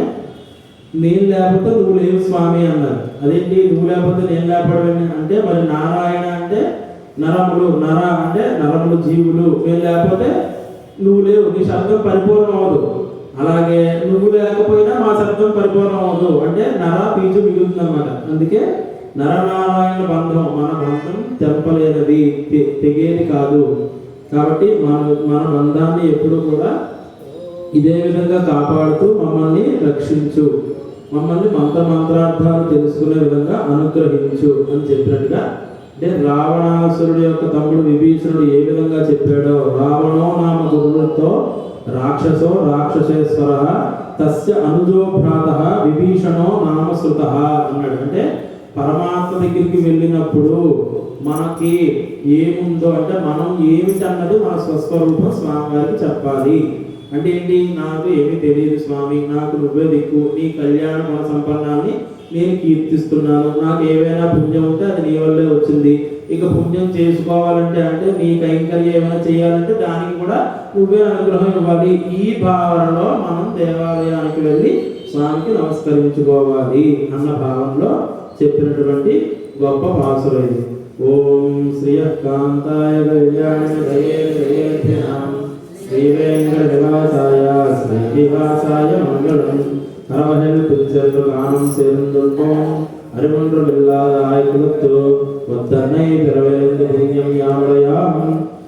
A: నేను లేకపోతే నువ్వు లేవు స్వామి అన్నారు. అదేంటి నువ్వు లేకపోతే నేను లేకపోవడం అంటే, మరి నారాయణ అంటే నరములు, నర అంటే నరములు జీవులు, నేను లేకపోతే నువ్వు లేవు, నీ శబ్దం పరిపూర్ణం అవ్వదు. అలాగే నువ్వు లేకపోయినా మా శబ్దం పరిపూర్ణం అవ్వదు, అంటే నర పీచు మిగులుతుంది అన్నమాట. అందుకే నరనారాయణ బంధం, మన బంధం తెంపలేనిది, తెగేది కాదు. కాబట్టి మన బంధాన్ని ఎప్పుడు కూడా ఇదే విధంగా కాపాడుతూ మమ్మల్ని రక్షించు, మమ్మల్ని మంత్రార్థాలు తెలుసుకునే విధంగా అనుగ్రహించు అని చెప్పినట్టుగా. అంటే రావణాసురుడు యొక్క తమ్ముడు విభీషణుడు ఏ విధంగా చెప్పాడో, రావణో నామ దుర్వృత్తో రాక్షసో రాక్షసేశ్వర తస్య అనుజో భ్రాత విభీషణో నామ శృత అన్నాడు. అంటే పరమాత్మ దగ్గరికి వెళ్ళినప్పుడు మనకి ఏముందో, అంటే మనం ఏమిటన్నది మన స్వస్వరూపం స్వామివారికి చెప్పాలి. అంటే ఏంటి, నాకు ఏమీ తెలియదు స్వామి, నాకు నువ్వే దిక్కు, నీ కళ్యాణ గుణ సంపన్నాన్ని నేను కీర్తిస్తున్నాను, నాకు ఏవైనా పుణ్యం ఉంటే అది నీ వల్లే వచ్చింది, ఇక పుణ్యం చేసుకోవాలంటే అంటే నీ కైంకర్యం ఏమైనా చేయాలంటే దానికి కూడా నువ్వే అనుగ్రహం ఇవ్వాలి. ఈ భావనలో మనం దేవాలయానికి వెళ్ళి స్వామికి నమస్కరించుకోవాలి అన్న భావనలో చెప్పినటువంటి గొప్ప పాసులు ఇది. ఓం శ్రీయకాంతాయ శ్రీ వెంకట నివాసాయ శ్రీనివాసాయ మంగళం. அரவகையில் பிரிச்சென்று காணும் சேர்ந்துள்ளோம் அறிவொன்றும் இல்லாத ஆய்குலத்து ஒத்தனை பிறவிலிருந்து புண்ணியம் யாவடையாம்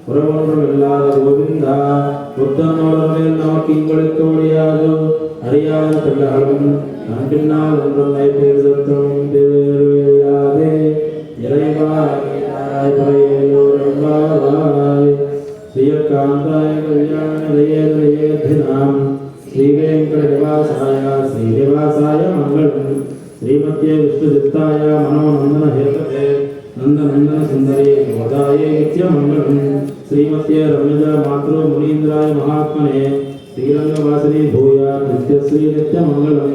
A: உறவொன்றும் இல்லாத கோவிந்தா புத்தனோரமேல் நமக்கு இங்களுக்கு முடியாது அறியாத பிள்ளைகளும் அன்பினால் ஒன்றும் நைபேதத்தும் தெரியாதே இறைவாய் ஸ்ரீயகாந்தாய கல்யாணம் श्रीवेंकटनिवासाय मंगलम श्रीमत्ये विष्णुचित्ताय मनोनंदन हेतवे नंदनंदन सुंदरी गोदाये नित्य मंगलम श्रीमत्ये रम्यजा मातृ मुनीन्द्राय महात्मने श्रीरंगवासिनी भूया नित्यश्री नित्य मंगलम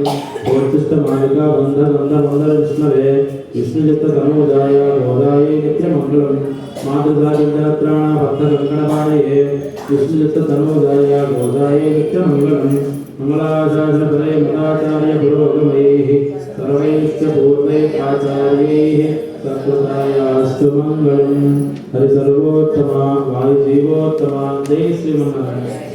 A: गोचिष्ट मालिका बंध बंध बंध विष्णवे विष्णुचित्त तनोजाय गोदाये नित्य मंगलम मातृदारिद्राण भक्त कंकणपाणये विष्णुचित्त तनोजाय गोदाये नित्य मंगलम मंगलाशासनपदे मदाचार्य पुरोगमैः सर्वैश्च पूर्वैः आचार्यैः सत्कृतायास्तु मंगलम् हरि सर्वोत्तमा वायुजीवोत्तमा जय श्रीमन्नारायण।